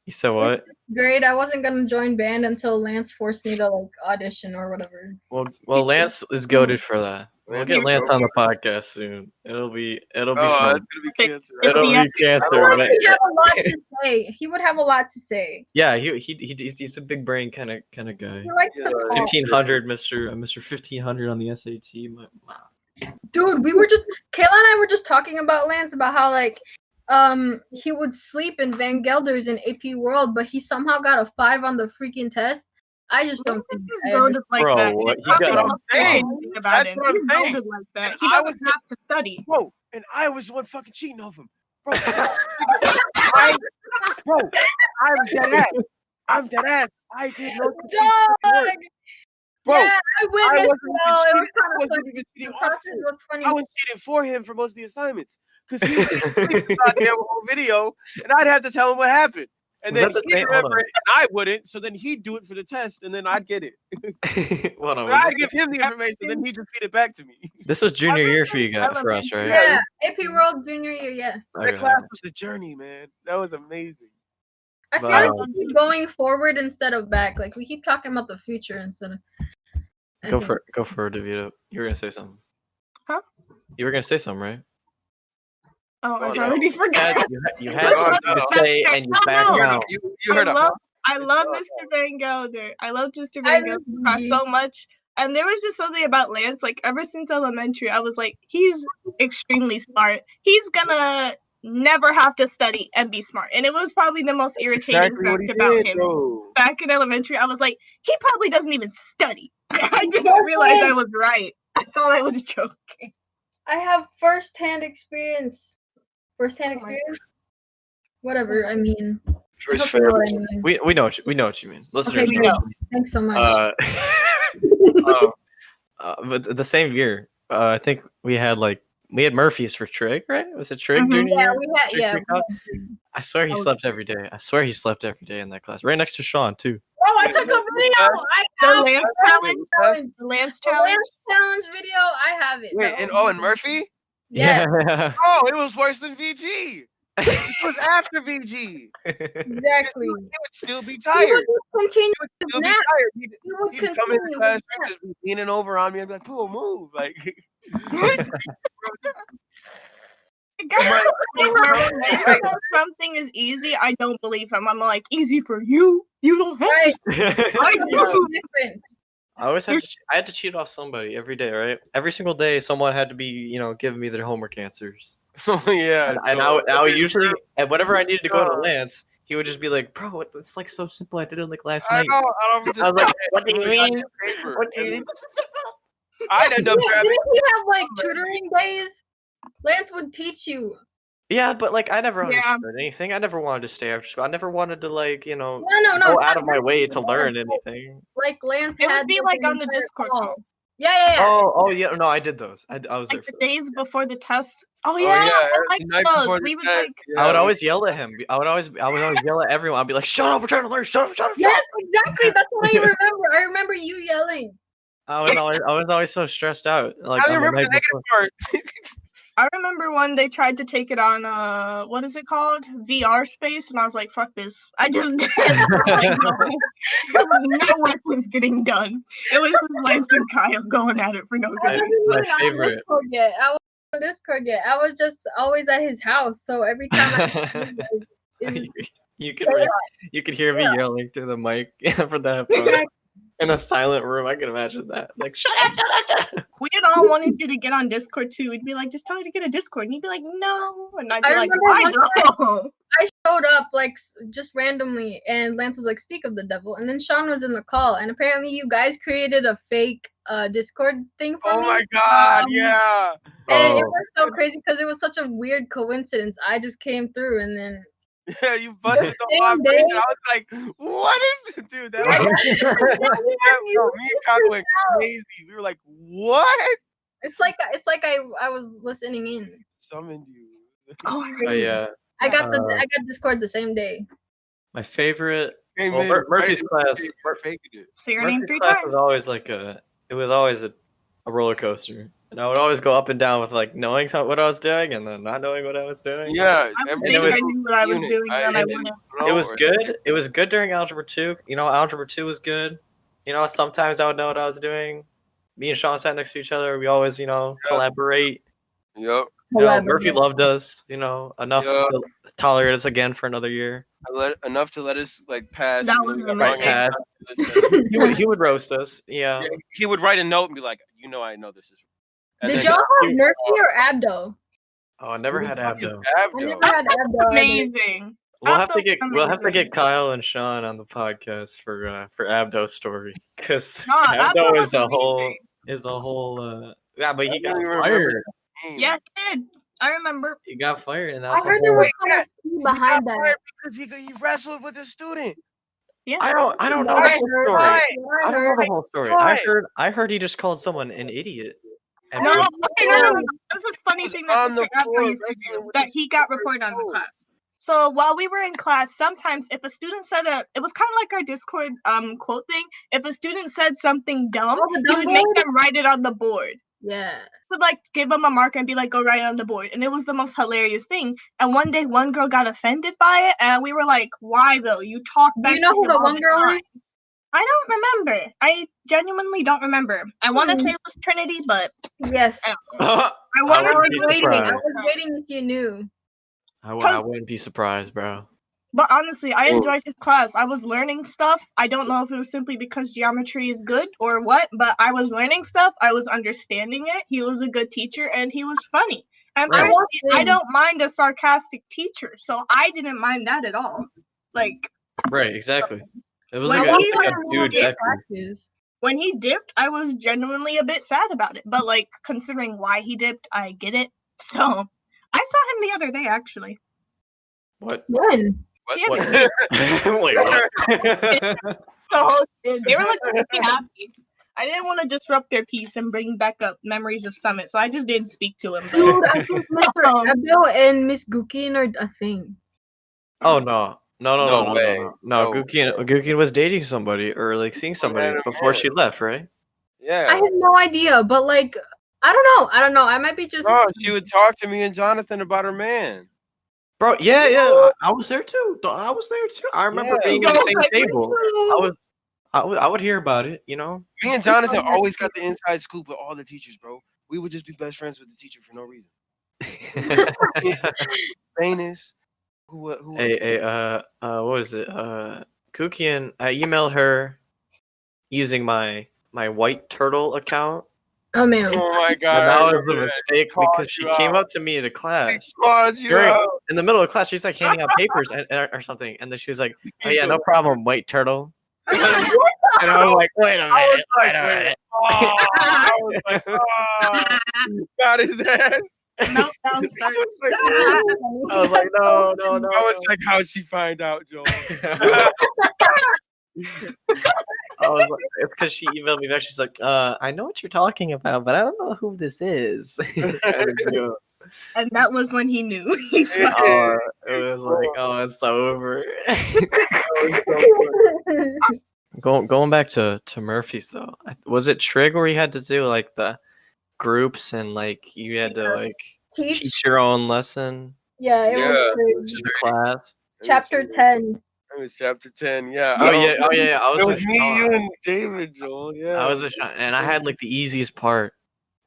You said what? Great, I wasn't gonna join band until Lance forced me to like audition or whatever. Well, Lance is goaded for that. We'll Lance get is Lance on the goated. podcast soon. It'll be Oh, fun. that's gonna be cancer. It'll It'll be be cancer. I don't but- He have a lot to say. He would have a lot to say. Yeah, he's a big brain kind of guy. He likes Yeah, to talk. 1500, Mr. 1500 on the SAT. Wow. Dude, Kayla and I were just talking about Lance about how like he would sleep in Van Gelders in AP World, but he somehow got a 5 on the freaking test. I just don't think He's I ever- goaded like Bro, that. what? It's He got- probably the I'm most saying. irritating thing about That's him. what I'm He's saying. goaded like that. And He I doesn't have to study. Bro, and I was the one fucking cheating off him. Bro, I I'm dead ass. I'm dead ass. I did no Dog! Bro, Yeah, I witnessed wasn't it. even It was cheating. kind I of wasn't funny. even cheating The off process him. was funny. I was cheating for him for most of the assignments because he was asleep the goddamn whole video, and I'd have to tell him what happened, and Was then that the he'd same- hold remember it, and I wouldn't. So then he'd do it for the test, and then I'd get it. Hold on, So I'd give him the information, and then he'd just feed it back to me. this was junior year for you guys, for us, right? Yeah, AP World Junior year, yeah. That Okay. class was the journey, man. That was amazing. I feel Wow. like we keep going forward instead of back. Like we keep talking about the future instead of. Go for it, DeVito. You were gonna say something. Huh? You were gonna say something, right? Oh, Oh, I no. already forgot. You had something to say, and you backed No. out. You heard I love Mr. Van Gelder. I love Mr. I Van love Gelder's class you. so much. And there was just something about Lance, like ever since elementary, I was like, he's extremely smart. He's gonna never have to study and be smart. And it was probably the most irritating exactly what fact he about did, him. bro. Back in elementary, I was like, he probably doesn't even study. I didn't realize I was right. I thought I was joking. I have first-hand experience. First-hand Oh my experience. Whatever. I mean, First you know what I mean. We know what you mean. Listeners we know. know. Thanks so much. But the same year, I think we had Murphy's for Trig, right? Was it Trig Mhm. junior Yeah, year? we had. Trig Yeah. Trig Cup? I swear he slept every day. I swear he slept every day in that class, right next to Sean too. Oh, I took a video. I The have Lance the challenge? challenge. The Lance The challenge? Lance challenge video. I have it. Wait, The and OG. Murphy? Yeah. Oh, it was worse than VG. It was after VG. Exactly. He would still be He tired. would just continue He would to still be nap. tired. He would He'd come into continue class his and nap. just be leaning over on me and be like, "Pooh, move!" Like, When Lance says something is easy, I don't believe him. I'm like, easy for you? You don't have Right. to. What's the difference? I always had to. I had to cheat off somebody every day, right? Every single day, someone had to be, giving me their homework answers. yeah. And I would usually, and whenever I needed to go to Lance, he would just be like, "Bro, it's like so simple. I did it like last night." I was like, "What do you mean? What do you mean? I'd end up grabbing. Didn't he have like tutoring days? Lance would teach you. Yeah, but like I never Yeah. understood anything. I never wanted to stay after school. I never wanted to No, go out of my way to learn anything. Like Lance It had would be this like on the entire Discord call. call. Yeah. Oh yeah, no, I did those. I was there Like the for those. days before the test. Oh Oh, yeah, yeah, I like the night those. before the We would test, like I would yeah, always yell at him. I would always yell at everyone. I'd be like, "Shut up! We're trying to learn. Shut up! Shut up! Shut Yes, up!" exactly. That's what I remember. I remember you yelling. I was always so stressed out. Like I on the remember the night before. negative part. I remember when they tried to take it on what is it called? VR space, and I was like, fuck this. I just did. Like, no work was getting done. It was just Lance and Kyle going at it for no I good wasn't my even on favorite. Discord yet. I wasn't on Discord yet. I was just always at his house. So every time You could hear me yelling through the mic for the headphones. In a silent room, I can imagine that. Like, shut up, shut up, shut up. We had all wanted you to get on Discord too. We'd be like, just tell me to get a Discord. And you'd be like, no. And I'd be I like, remember why one no? I showed up like just randomly, and Lance was like, "Speak of the devil," and then Sean was in the call, and apparently you guys created a fake Discord thing for Oh me. my god, yeah. And it Oh. was so crazy because it was such a weird coincidence. I just came through, and then Yeah, you busted the same operation. day- I was like, what is this, dude? That I was, got- bro, me and Kyle went crazy. We were like, what? It's like I was listening in. Summoned you. Oh, Oh yeah. I got Discord the same day. My favorite. Came Well, in, Murphy's right? class. Faking it. say your name Murphy's 3 class times. was always like a roller coaster, and I would always go up and down with like knowing what I was doing and then not knowing what I was doing. Yeah, I would every think I single knew what I was unit. doing, and I didn't wouldn't. know It was or- good. It was good during Algebra 2. Algebra 2 was good. Sometimes I would know what I was doing. Me and Sean sat next to each other. We always, collaborate. Yep. Murphy loved us, enough Yeah. to tolerate us again for another year. Enough to let us like pass. That and then was we got amazing. right Pass. listen. He would roast us. Yeah. Yeah, he would write a note and be like, I know this is. And Did then y'all have he- Murphy or Abdo? Oh, I never had Abdo. I Abdo. never had Abdo. either. Amazing. We'll have to Abdo's get amazing. Kyle and Sean on the podcast for Abdo's story, because No, Abdo Abdo was is a whole yeah, but he I got don't even remember fired. his name. Yeah, he did. I remember. He got fired, and I that's a heard there was whole. some tea behind that. Because he wrestled with a student. Yeah. I don't know What the I whole heard, story. what I don't know the whole story. Why? I heard he just called someone an idiot. And No, put- okay, no. This is funny was thing that on the Mr. Abdo floor used to wrestling do, with that the he got super reported on the coach. class. So while we were in class, sometimes if a student said it was kind of like our Discord quote thing. If a student said something dumb, Oh, the he dumb would make board? them write it on the board. Yeah. Would like give them a marker and be like, go write it on the board. And it was the most hilarious thing. And one day, one girl got offended by it, and we were like, "Why though? You talk Do back you know to who him the all one the girl time." is? I don't remember. I genuinely don't remember. I want to say it was Trinity, but Yes. I I want I to was be say. waiting. I surprised. was waiting if you knew. I wouldn't be surprised, bro. But honestly, I enjoyed his class. I was learning stuff. I don't know if it was simply because geometry is good or what, but I was learning stuff. I was understanding it. He was a good teacher, and he was funny. And Right. personally, I don't mind a sarcastic teacher, so I didn't mind that at all. Like, Right, exactly. It was When like he a was dude did Becker. Practice. when he dipped, I was genuinely a bit sad about it. But like, considering why he dipped, I get it. So I saw him the other day, actually. What? When? What? Yeah, What? Wait, what? So they were like really happy. I didn't want to disrupt their peace and bring back up memories of Summit, so I just didn't speak to him. Dude, I think Mr. Um, Abdo and Miss Gukin are a thing. Oh no. No way. No, No. Gukin was dating somebody or like seeing somebody Random before man. she left, right? Yeah. I have no idea, but like, I don't know. I might be just. No, she would talk to me and Jonathan about her man. Bro, yeah, I was there too. I was there too. I remember being You in the go same like, table. I would hear about it, you know. Me and Jonathan always got the inside scoop with all the teachers, bro. We would just be best friends with the teacher for no reason. Famous. Who else? What was it? Kukian. I emailed her using my white turtle account. Oh man. Oh my And god! that was a mistake because she came up to me in a class. In the middle of class, she was like handing out papers or something, and then she was like, "Oh yeah, no problem, white turtle." And I was like, "Wait a minute, wait a minute." I was like, oh, got his ass. meltdown started. I was like, no. I was like, how'd she find out, Joel? I was like, it's because she emailed me back. She's like, I know what you're talking about, but I don't know who this is. And that was when he knew. It was like, oh, it's over. Going back to Murphy's though, was it Trig where you had to do like the groups and like you had to like teach your own lesson? Yeah, it was in crazy. the class. Chapter 10. It was chapter 10. Yeah. Oh yeah. I was It with was me, Sean. you, and David, Joel. Yeah. I was with Sean, and I had like the easiest part,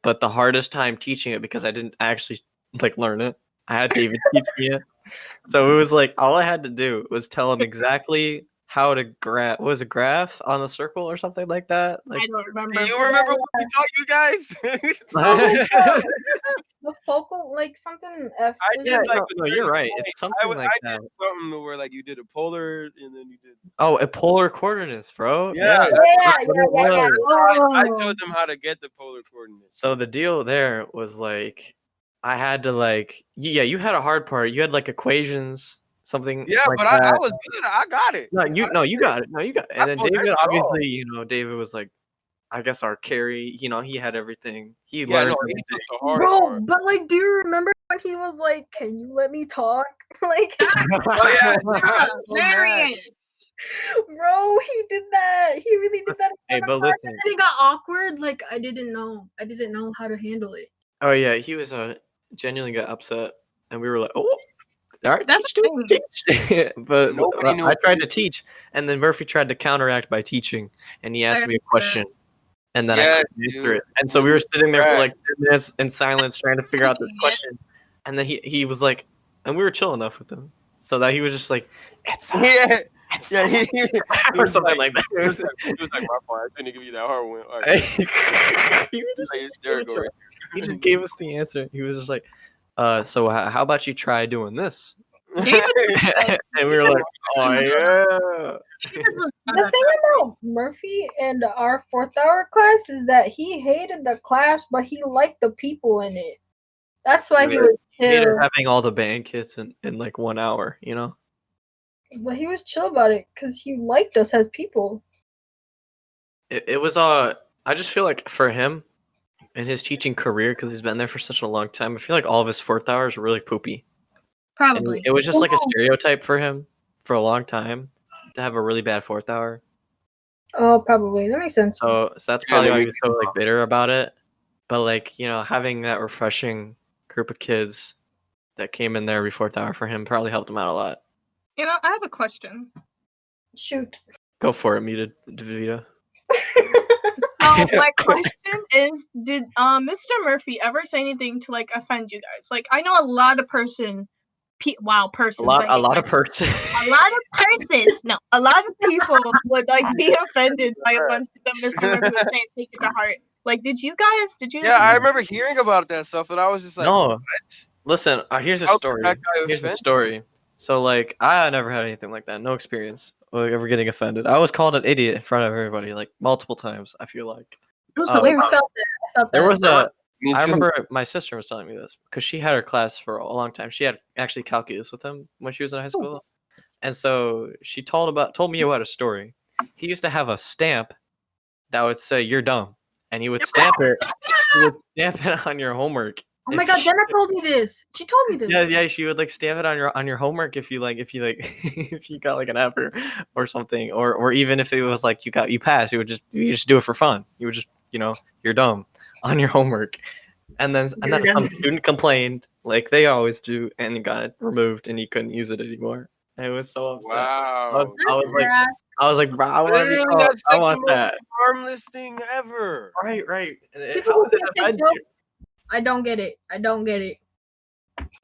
but the hardest time teaching it because I didn't actually like learn it. I had David teach me it, so it was like all I had to do was tell him exactly how to graph. Was a graph on the circle or something like that? Like, I don't remember. Do you remember what we taught you guys? The focal, like something F. I did like no, you're right. It's something like I that. did something where like you did a polar and then you did. Oh, a polar coordinates, bro. Yeah. That's what it was. I showed them how to get the polar coordinates. So the deal there was like, I had to like, you had a hard part. You had like equations, something. Yeah, like but that. I was good. I got it. No, you got it. No, you got it. And then pulled David, that shit off. obviously, David was like, I guess our carry. He had everything. He Yeah, learned no, he everything. took the hard Bro, part. but like, do you remember when he was like, "Can you let me talk?" Like, Oh yeah, Hilarious. bro, he did that. He really did that. Hey, but listen. And it got awkward. Like, I didn't know how to handle it. Oh yeah, he was genuinely got upset, and we were like, oh. All right, That's teach. But Nobody knew I tried to teach, and then Murphy tried to counteract by teaching, and he asked me a question, and then I couldn't answer it. And so we were sitting there for like 10 minutes in silence trying to figure out this question, and then he was like, and we were chill enough with him, so that he was just like, it's he or was something like, like that. He was like, my fault. I couldn't give you that hard one. All right. He was Like, it's Jericho right he just gave us the answer. He was just like, so how about you try doing this? And we were like, oh yeah. The thing about Murphy and our 4th hour class is that he hated the class, but he liked the people in it. That's why he was Hated chill. having all the band kits in like 1 hour, But he was chill about it because he liked us as people. It was I just feel like for him in his teaching career, because he's been there for such a long time, I feel like all of his 4th hours were really poopy. Probably. And it was just like a stereotype for him for a long time to have a really bad 4th hour. Oh, probably. That makes sense. So that's probably why he was so like bitter about it. But like, having that refreshing group of kids that came in there every 4th hour for him probably helped him out a lot. I have a question. Shoot. Go for it, muted DeVita. So my question is, did Mr. Murphy ever say anything to like offend you guys? Like, I know a lot of persons. A lot of persons. A lot of people would like be offended by a bunch of them Mr. Murphy was saying, take it to heart. Like, did you? Yeah, I remember hearing about that stuff, and I was just like, no. What? Listen, here's a story. Here's the story. So, like, I never had anything like that. No experience of ever getting offended. I was called an idiot in front of everybody, like, multiple times, I feel like. It was hilarious. I felt that. There was I remember my sister was telling me this, because she had her class for a long time. She had actually calculus with him when she was in high school. And so she told me about a story. He used to have a stamp that would say, "You're dumb." And he would stamp it. He would stamp it on your homework. Oh my god, Jenna told me this. She told me this. Yeah, she would like stamp it on your homework if you if you got like an F or something, or even if it was like you passed, you just do it for fun. You would just you're dumb on your homework, and then some student complained like they always do, and it got removed, and he couldn't use it anymore. And it was so upset. Wow. I was like, bro, I want to be Literally, called. that's I like want the most that. harmless thing ever. Right. And People how who is it can't take offended? jokes, I don't get it.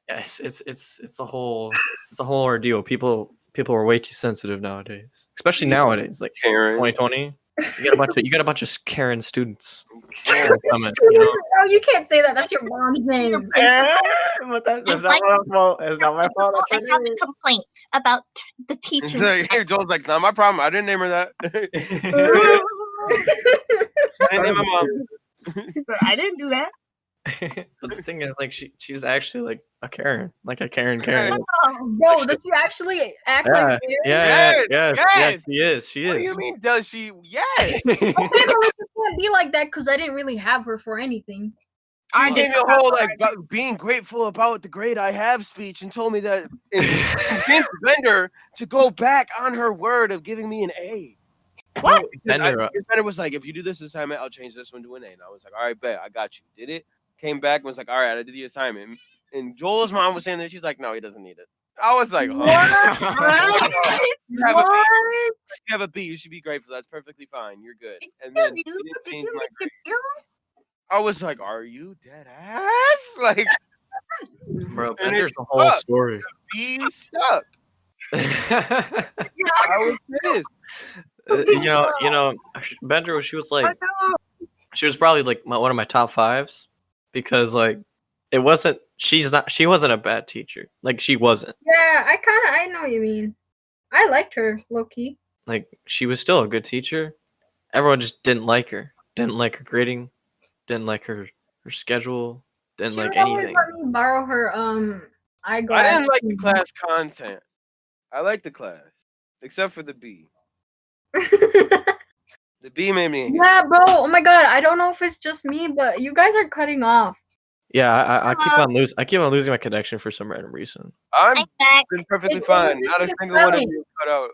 Yes, it's a whole ordeal. People are way too sensitive nowadays, especially nowadays, like Karen. 2020. You got a bunch of Karen students. Karen. Coming, you know? No, you can't say that. That's your mom's name. But that's not my fault. It's not my fault. That's her I have name. a complaint about the teaching. Here, Joel's like, it's not my problem. I didn't name her that. I didn't name my mom. She said, I didn't do that. But the thing is, like, she's actually like a Karen, like a Karen. Bro, does she actually act like a Karen? Yes, she is. What do you mean, does she? Yes. Okay, but like, it can't be like that because I didn't really have her for anything. I gave me a whole like being grateful about the grade I have speech and told me that convinced Bender to go back on her word of giving me an A. What? Bender was like, if you do this assignment, I'll change this one to an A. And I was like, all right, bet, I got you. Did it? Came back and was like, all right, I did the assignment. And Joel's mom was saying that she's like, no, he doesn't need it. I was like, oh. You have a B. You should be grateful. That's perfectly fine. You're good. And then Did you make it feel? I was like, are you dead ass? Like, bro, Bender's the whole story. B stuck. I was pissed. You know, Bender, she was like, she was probably like one of my top fives because like she wasn't a bad teacher. Like she wasn't. Yeah, I know what you mean. I liked her, low-key. Like she was still a good teacher. Everyone just didn't like her. Didn't like her grading. Didn't like her schedule. Didn't like anything. Let me borrow her eyeglass. I didn't like the class content. I liked the class, except for the B. The B made me. Yeah, bro. Oh my god. I don't know if it's just me, but you guys are cutting off. Yeah, I keep on losing my connection for some random reason. I'm been perfectly fine. Not a single one of you cut out.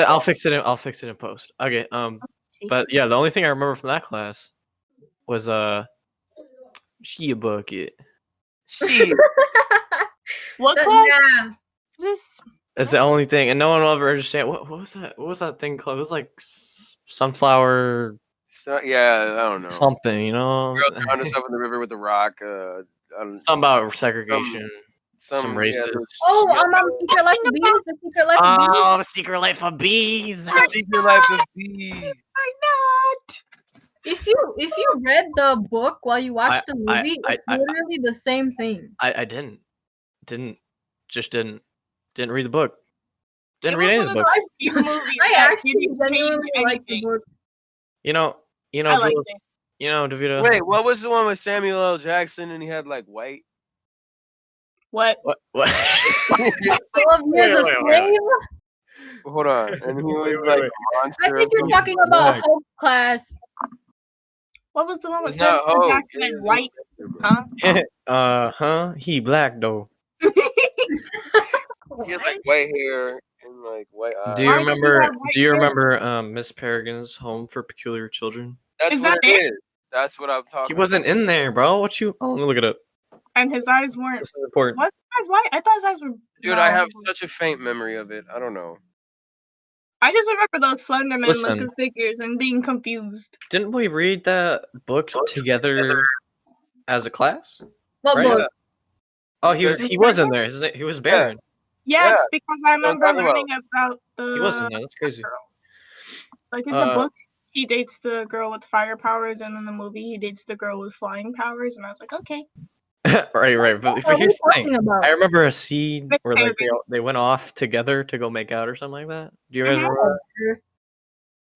I'll fix it in post. Okay. But yeah, the only thing I remember from that class was she a bucket. She. What class? Yeah. Just That's the only thing, and no one will ever understand what was that. What was that thing called? It was like sunflower. So, yeah, I don't know. Something, you know. Girl drowned herself in the river with a rock. Something about segregation. Some racist. Secret Life of Bees. The Secret Life of Bees. Oh, Secret Life of Bees. Secret Life of Bees. why not? If you read the book while you watched the movie, it's literally the same thing. I didn't read the book. Didn't read any of the books. I actually genuinely liked the book. You know, I liked it. You know, DeVito. Wait, what was the one with Samuel L. Jackson and he had like white? What? What? 12 Years a Slave? Hold on. And he was like a monster. I think you're talking about Hope's class. What was the one with It's not Samuel Hope. Jackson and white? Huh? He black though. He had like white hair and like white eyes. Do you remember Miss Peregrine's Home for Peculiar Children? That's what it is. That's what I'm talking He wasn't in there, bro. What you? Oh, let me look it up. And his eyes weren't. This is important. Was his eyes white? I thought his eyes were. Dude, I have such a faint memory of it. I don't know. I just remember those Slenderman Listen. looking figures and being confused. Didn't we read that book together as a class? What Right? book? Oh, he was in there. He was Baron. Yes, Yeah. because I remember talking about. learning about the. He was in there. That's crazy. Like in the book, he dates the girl with fire powers, and in the movie, he dates the girl with flying powers. And I was like, okay. right. But What are we here's the thing. talking about? I remember a scene Miss where like Peregrine. they went off together to go make out or something like that. Do you guys Mhm. remember?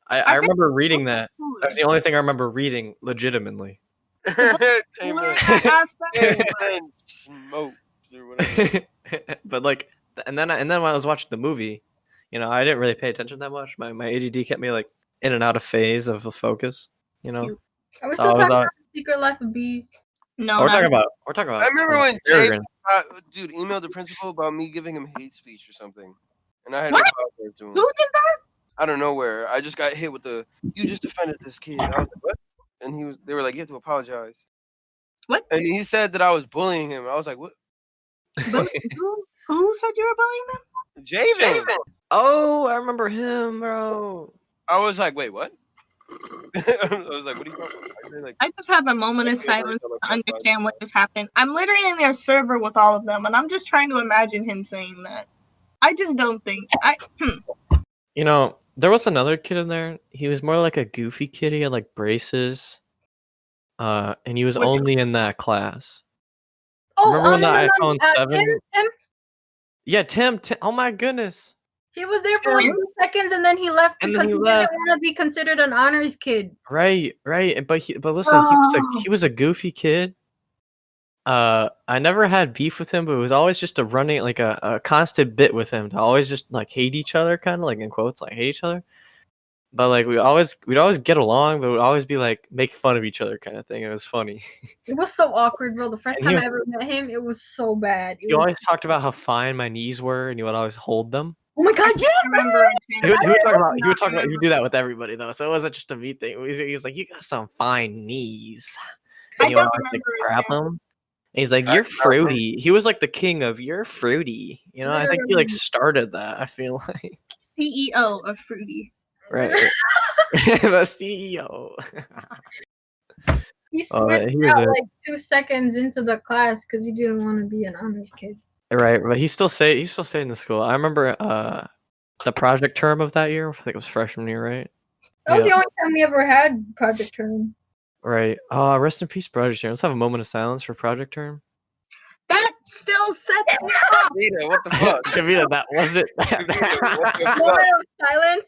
I remember reading that. Cooler. That's the only thing I remember reading legitimately. Cooler in that aspect. And smoke or whatever. But like, and then when I was watching the movie, I didn't really pay attention that much. My ADD kept me like in and out of phase of a focus. Are we So still I was talking on- about Secret Life of Bees? No, We're not- talking about. I remember when Jay, Peregrine. dude, emailed the principal about me giving him hate speech or something, and I had What? to apologize to him. Who did that? Out of nowhere, I just got hit with the "you just offended this kid." I was like, "What?" And they were like, "You have to apologize." What? And he said that I was bullying him. I was like, "What? Who said you were bullying them? Javen. Oh, I remember him, bro. I was like, wait, what? I was like, what are you talking about? I just have a moment of silence to understand what just happened. I'm literally in their server with all of them, and I'm just trying to imagine him saying that. I just don't think. You know, there was another kid in there. He was more like a goofy kid. He had like braces. And he was only in that class. Oh, remember when the iPhone 7? Tim? Yeah, Tim. Oh my goodness. He was there for like 2 seconds and then he left because he didn't want to be considered an honors kid. Right. But listen, he was a goofy kid. I never had beef with him, but it was always just a running like a constant bit with him to always just like hate each other, kind of like in quotes, like hate each other. But like we'd always get along, but we'd always be like make fun of each other kind of thing. It was funny. It was so awkward, bro. The first time I ever met him, it was so bad. He always talked about how fine my knees were, and he would always hold them. Oh my god, yes! He would talk about he would do that with everybody though, so it wasn't just a me thing. He was like, "You got some fine knees." And he would always like grab them. And he's like, "You're fruity." He was like the king of "you're fruity." You know, I think he like started that. I feel like CEO of Fruity. Right. The CEO. He switched out like 2 seconds into the class because he didn't want to be an honors kid. Right, but he still stayed in the school. I remember the project term of that year. I think it was freshman year, right? That was the only time we ever had project term. Right. Rest in peace, project term. Let's have a moment of silence for project term. That still sets me up. Kavita, what the fuck? Kavita, that was it. Moment of silence.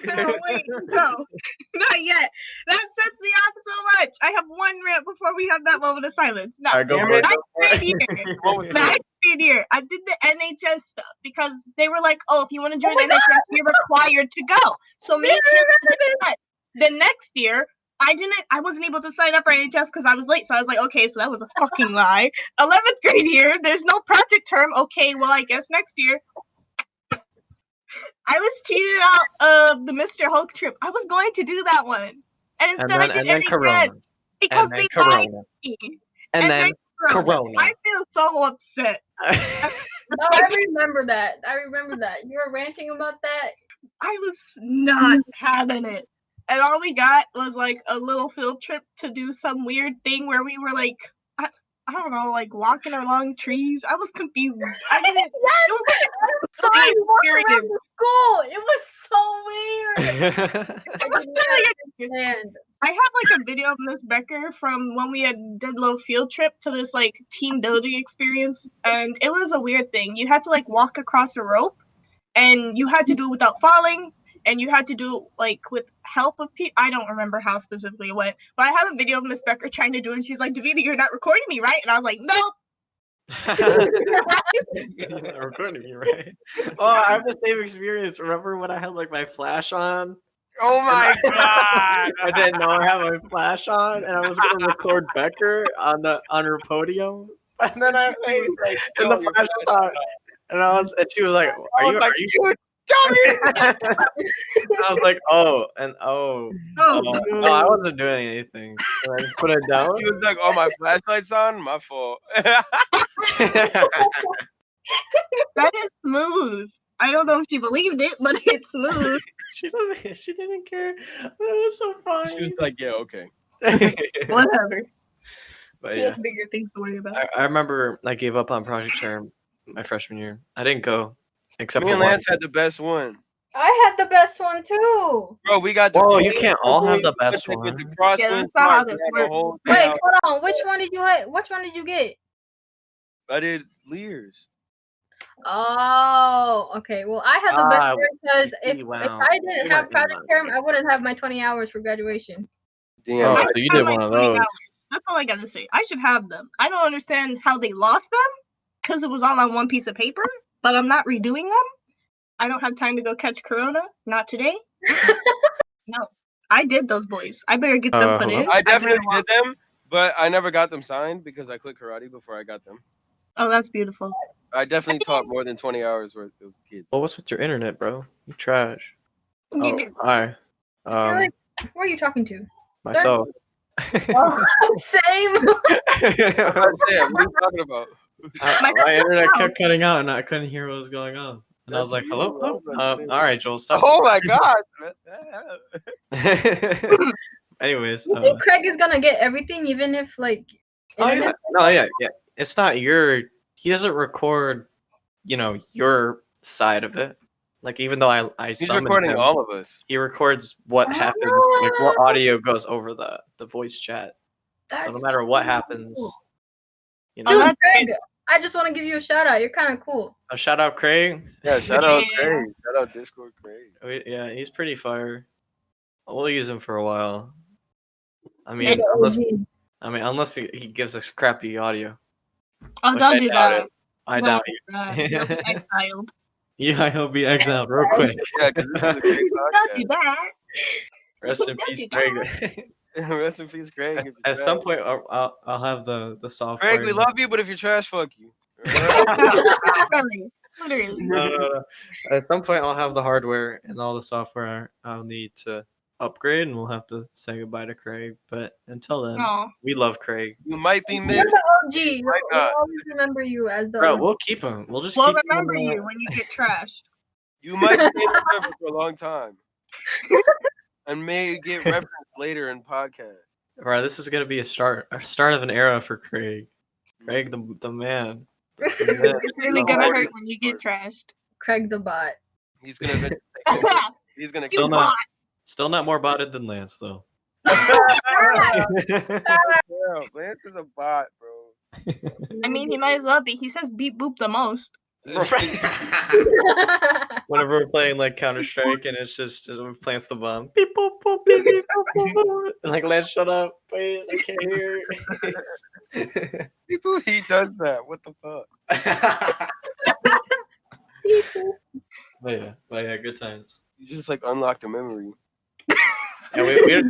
No, wait, no, not yet. That sets me off so much. I have one rant before we have that moment of silence. No, right, go for it. Ninth year, I did the NHS stuff because they were like, "Oh, if you want to join NHS, you're required to go." So me and Tim, the next year, I wasn't able to sign up for NHS because I was late. So I was like, okay, so that was a fucking lie. 11th grade year, there's no project term. Okay, well, I guess next year. I was cheated out of the Mr. Hulk trip. I was going to do that one. And instead I did NHS because they lied to me. And then Corona. I feel so upset. No, I remember that. You were ranting about that. I was not having it. And all we got was like a little field trip to do some weird thing where we were like, I don't know, like walking along trees. I was confused. I didn't. It was so around the school. It was so weird. I have like a video of Miss Becker from when we had did a little field trip to this like team building experience, and it was a weird thing. You had to like walk across a rope, and you had to do it without falling. And you had to do it, like, with help of people. I don't remember how specifically it went. But I have a video of Miss Becker trying to do it. And she's like, Davina, you're not recording me, right? And I was like, nope. You're not recording me, right? Oh, I have the same experience. Remember when I had, like, my flash on? Oh, my God. I didn't know I had my flash on. And I was going to record Becker on her podium. And then I made, like, and the flash was on. And she was like, are you I was like, oh, no, I wasn't doing anything. And I put it down. He was like, oh, my flashlight's on? My fault. That is smooth. I don't know if she believed it, but it's smooth. She didn't care. That was so funny. She was like, yeah, okay. Whatever. But yeah. Bigger things to worry about. I remember I gave up on project term my freshman year. I didn't go. Except me for and Lance had the best one. I had the best one too. Bro, we got. Whoa, you can't all have the best one. Yeah, that's not how this works. Wait, hold on. Which one did you get? I did Lears. Oh, okay. Well, I had the best year because if I didn't have project term, I wouldn't have my 20 hours for graduation. Damn. Oh, so you did one of those. That's all I gotta say. I should have them. I don't understand how they lost them because it was all on one piece of paper. But I'm not redoing them. I don't have time to go catch Corona. Not today. No, I did those boys. I better get them put in. I definitely did them, but I never got them signed because I quit karate before I got them. Oh, that's beautiful. I definitely taught more than 20 hours worth of kids. Well, what's with your internet, bro? You trash. Oh, hi. Who are you talking to? Myself. Same. What are you talking about? My internet kept cutting out, and I couldn't hear what was going on. And I was like, That's "Hello." you. I was about to say All right, Joel, stop. Oh my god. Anyways, You think Craig is gonna get everything, even if like? oh yeah, internet- no, yeah. It's not your. He doesn't record, your side of it. Like even though I He's summoned recording him, all of us. he records what happens, like what audio goes over the voice chat. So no That's matter what cool. happens, Dude, that's Craig, I just want to give you a shout out. You're kind of cool. Shout out Craig. Yeah, shout out Yeah. Craig. Shout out Discord Craig. Yeah, he's pretty fire. We'll use him for a while. I You're mean, the unless he gives us crappy audio. Oh, Which don't I do doubt that. it. I No, doubt you'll be exiled. Yeah, he'll be exiled real quick. Yeah, because this is a great Don't do podcast. that. Rest in Don't peace, do Craig. Rest in peace, Craig. if you're At some trash. point, I'll have the software. Craig, we love you, but if you're trash, fuck you. Literally. No. At some point, I'll have the hardware and all the software I'll need to upgrade, and we'll have to say goodbye to Craig. But until then, No. we love Craig. You might be You're missed. the OG. Why We'll not? always remember you as the Bro, OG. we'll keep him. We'll just We'll keep remember him, you when you get trashed. You might stay in the server for a long time. And may get referenced later in podcasts. All right, this is gonna be a start of an era for Craig. Craig, the man. It's really gonna hurt when you get trashed. Craig the bot. He's gonna eventually take over. He's gonna Still kill not, bot. still not more botted than Lance though. Yeah, Lance is a bot, bro. I mean, he might as well be. He says beep boop the most. Whenever we're playing like Counter Strike and it's just plants the bomb. Beep, boop, boop, beep, beep, boop, boop, boop. Like, Lance, shut up, please. I can't hear. He does that. What the fuck? But yeah, good times. You just like unlocked a memory. Yeah, we just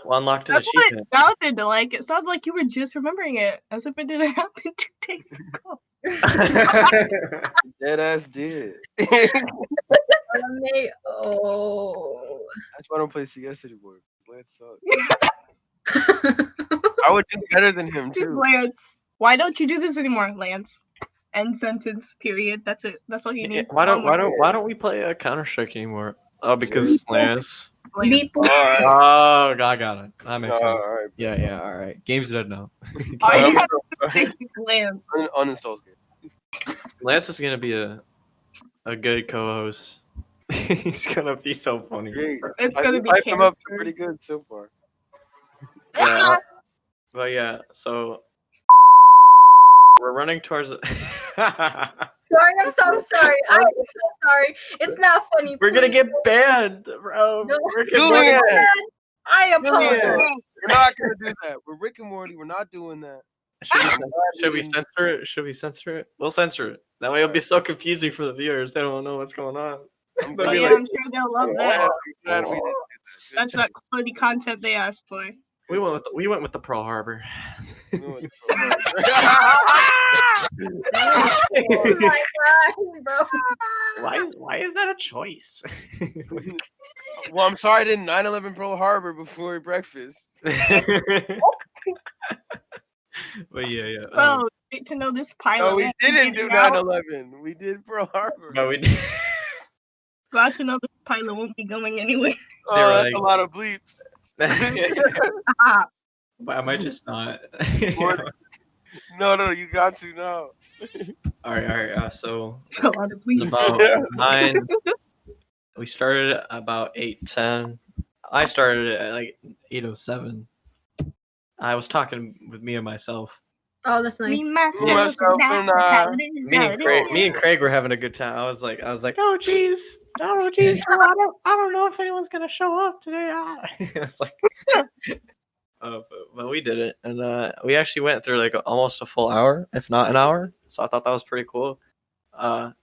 unlocked an That's what achievement. it sounded like. It sounded like you were just remembering it, as if it didn't happen 2 days ago. Dead ass did. Oh. That's why I don't play CS anymore. Lance sucks. I would do better than him Just too. Lance. Why don't you do this anymore, Lance? End sentence. Period. That's it. That's all you need. Why don't we play Counter Strike anymore? Oh, because Lance. Lance. Oh, I got it. That makes sense. Alright. Yeah. All right. Game's dead now. All you have to say is Lance. Uninstalls game. Lance is gonna be a good co-host. He's gonna be so funny. Great. It's gonna be I've come up cancer. pretty good so far. Yeah. But yeah, so we're running towards. Sorry, I'm so sorry. I'm so sorry. It's not funny. We're gonna please. get banned, bro. No. Rick and Julian! Morty. I apologize. We're not gonna do that. We're Rick and Morty. We're not doing that. Should we censor it? Should we censor it? We'll censor it. That way it'll be so confusing for the viewers. They don't know what's going on. I'm They'll Oh, be yeah, like, I'm sure they'll love I'm that. glad we didn't do that. That's that quality content they asked for. we went with the Pearl Harbor. Good. Oh my god, bro. Why is that a choice? Well, I'm sorry I didn't 9/11 Pearl Harbor before breakfast. But yeah. Bro, great to know this pilot. No, we didn't do 9/11. We did Pearl Harbor. No, we did. Glad to know this pilot won't be going anywhere. Oh, They were that's like- a lot of bleeps. But I might just not. No, you got to know. All right. So It's a lot of it's bleep. about 9. We started at about 8:10. I started at like 8:07. I was talking with me and myself. Oh, that's nice. Me, myself, myself, and and that's I. how it is, how it is. Me and Craig were having a good time. I was like, oh geez, I don't know if anyone's gonna show up today. It's like, but we did it, and we actually went through like almost a full hour, if not an hour. So I thought that was pretty cool. There's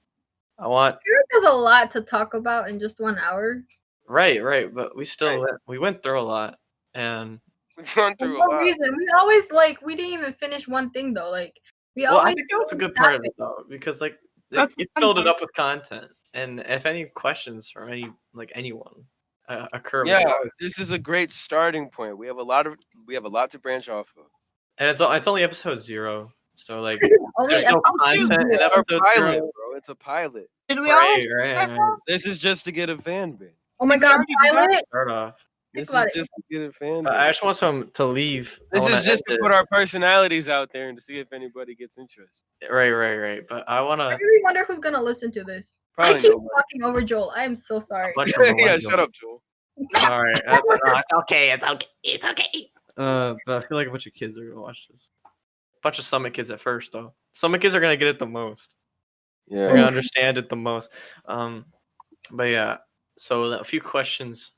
a lot to talk about in just 1 hour. Right, but we went through a lot, and We've gone For through a no lot. reason. We always we didn't even finish one thing though. Like we well, I always think that was a good part of it though, because like That's it the fun filled it part. up with content, and if any questions from anyone, occur. Yeah, this is a great starting point. We have a lot to branch off of. And it's only episode 0, so like Only there's no episode content in It's our episode pilot, 0. bro. It's a pilot. Did we all Right, introduce right. ourselves? This is just to get a fan base. Oh my Is god, already done? pilot! Start off. This about is it. just to get a fan But base. I just want some to leave. I This wanna is just end to put our personalities out there and to see if anybody gets interested. it. Right. But I wanna I really wonder who's gonna listen to this. I Probably keep nobody. talking over Joel. I am so sorry. bunch of Yeah, millennials. shut up, Joel. All right, it's okay. It's okay. But I feel like a bunch of kids are gonna watch this. Bunch of Summit kids at first, though. Summit kids are gonna get it the most. They're Yeah. gonna understand it the most. But yeah. So a few questions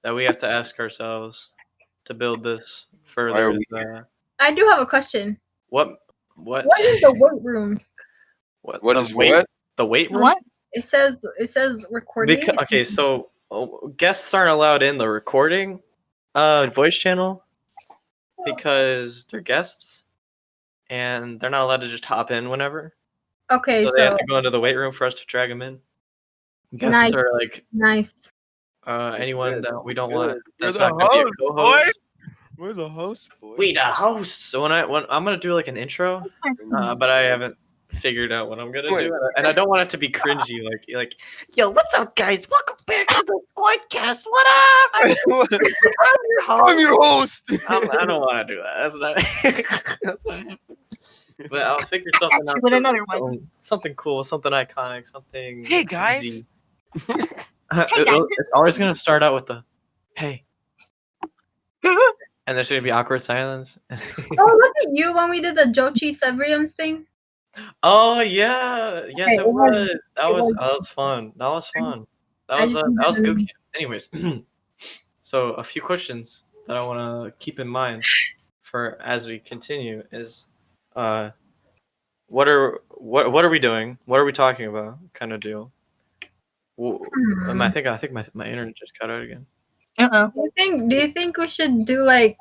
that we have to ask ourselves to build this Why are further. we is, I do have a question. what? What is the weight room? What the is weight? what? The weight room? What? It says recording. Okay, so guests aren't allowed in the recording voice channel because they're guests and they're not allowed to just hop in whenever. Okay, So they have so to go into the weight room for us to drag them in. Guests Nice. are like nice. anyone Good. that we don't Good. want. We're That's the not gonna be a host, co-host. We're the host, boy. We the hosts. So when I'm gonna do like an intro, but I haven't figured out what I'm gonna do, and I don't want it to be cringy. Like, yo, what's up, guys? Welcome back to the Squadcast. What up? I'm your host. I'm your host. I don't want to do that. That's not happening. But I'll figure something Catch you out. with another one. Something cool, something iconic, something. Hey, guys. easy. guys, It's always gonna start out with the hey, and there's gonna be awkward silence. Oh, was it you when we did the Jochi Sevriums thing? Oh yeah, yes Hey, it was. That was fun. That was I that just was didn't- good. Anyways, so a few questions that I want to keep in mind for as we continue is, what are we doing? What are we talking about? Kind of deal. I think my internet just cut out again. Do you think we should do like,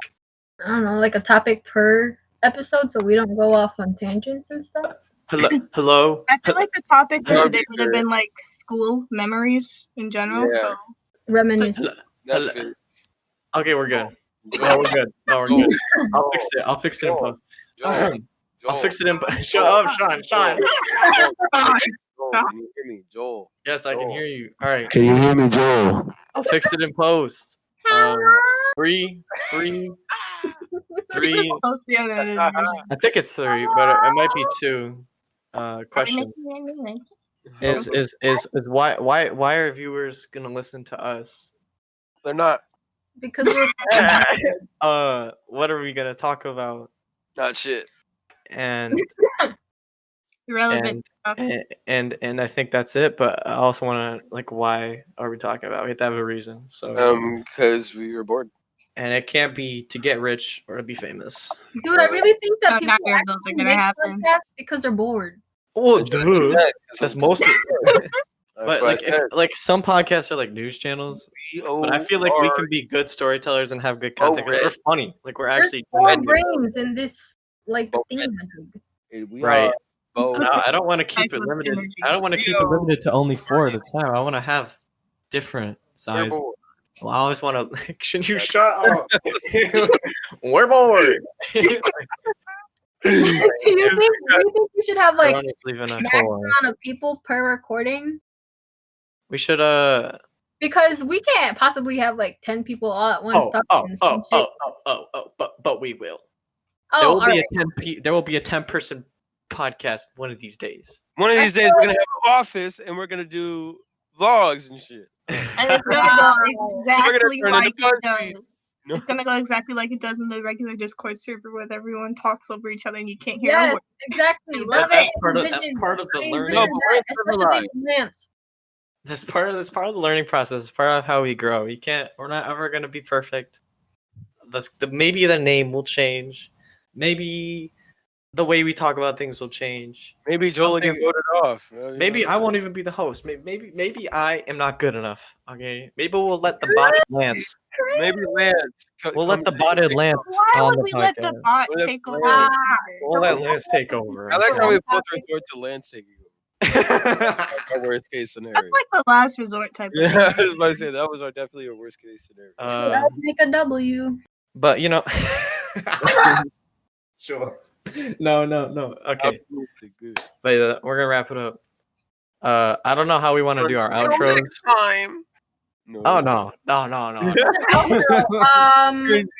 I don't know, like a topic per episode so we don't go off on tangents and stuff? Hello. I feel like the topic for That'd be today would have great. been like school memories in general. Yeah. So Reminisce. That fits. Okay, we're good. Joel, No, we're good. No, we're good. I'll fix it in post. Joel, I'll fix it in. Shut up, Sean. Joel, can you hear me? Joel. Yes, I can hear you. All right, Can you hear me, Joel? I'll fix it in post. 3. Post the other version. I think it's 3, but it might be 2. Questions is why are viewers gonna listen to us? They're not. Because we're What are we gonna talk about? Not shit. And Irrelevant stuff. and I think that's it. But I also want to why are we talking about? We have to have a reason. So Because we were bored. and it can't be to get rich or to be famous. dude, I really think that people Neither of those are actually gonna make happen. podcasts because they're bored. Oh, duh. That's most. But what I said. like some podcasts are like news channels, but I feel like we can be good storytellers and have good content. 'cause we're funny. Like we're There's actually 4 genuine. brains in this Both thing. We Right. are both. No, I don't want to keep it Type of limited. energy. I don't want to keep it limited to only 4 at a time. I want to have different We're size. bored. Well, I always want to. Should you shut up? We're bored. do you think we should have like Ronnie's leaving a max toll. amount of people per recording? We should Because we can't possibly have like 10 people all at once talking and some shit. but we will. Oh, There will all be right. there will be a 10-person podcast one of these days. One of these days, we're gonna have an office and we're gonna do vlogs and shit. And it's gonna go exactly turn like into it BuzzFeed. does. No. It's gonna go exactly like it does in the regular Discord server where everyone talks over each other and you can't hear a Yes, word. exactly. Love That's it. That's part of the I learning. No, envision but that, we're especially in Lance. That's part of the learning process. It's part of how we grow. We're not ever gonna be perfect. Maybe the name will change. Maybe the way we talk about things will change. Maybe Joel will get Something- voted off. Maybe I won't even be the host. Maybe I am not good enough. Okay. Maybe we'll let the botted Lance. Maybe Lance. We'll let the botted Lance Why on would the we let the podcast. bot What if take over? Lance- We'll let Lance take over. I like how we both resort to Lance taking over. Our worst case That's scenario. like the last resort type of Yeah, I thing. was about to say that was definitely a worst case scenario. I'll make a W. But you know, sure. No. Okay, Absolutely good. but we're gonna wrap it up. I don't know how we want to do our Until outros. next time. No. Oh no.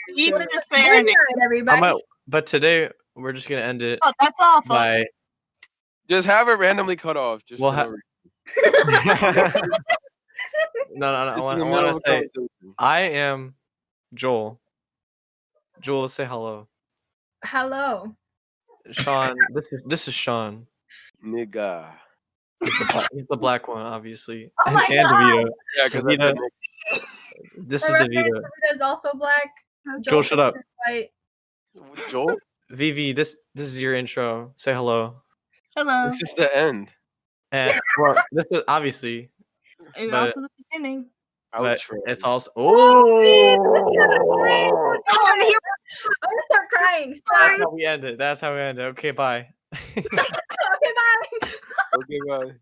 You need to just say our Good name. night, everybody. But today we're just gonna end it Oh, that's awful. by. Just have it randomly cut off. Just We'll for ha- no reason. No. I Just in want the middle to of a say conversation. I am Joel. Joel, say hello. Hello. Sean, this is Sean. Nigga. He's the black one, obviously. Oh my and God. DeVito. Yeah, because DeVito. This is For reference, DeVito. Davida is also black. Joel, shut up. White. Joel, Vivi, this is your intro. Say hello. Hello. this is the end. And well, this is obviously, And but- also the beginning. but Outro. it's also. Oh, Oh, I'm gonna start crying. that's Sorry. how we end it. Okay, bye. Okay, bye. Okay, bye.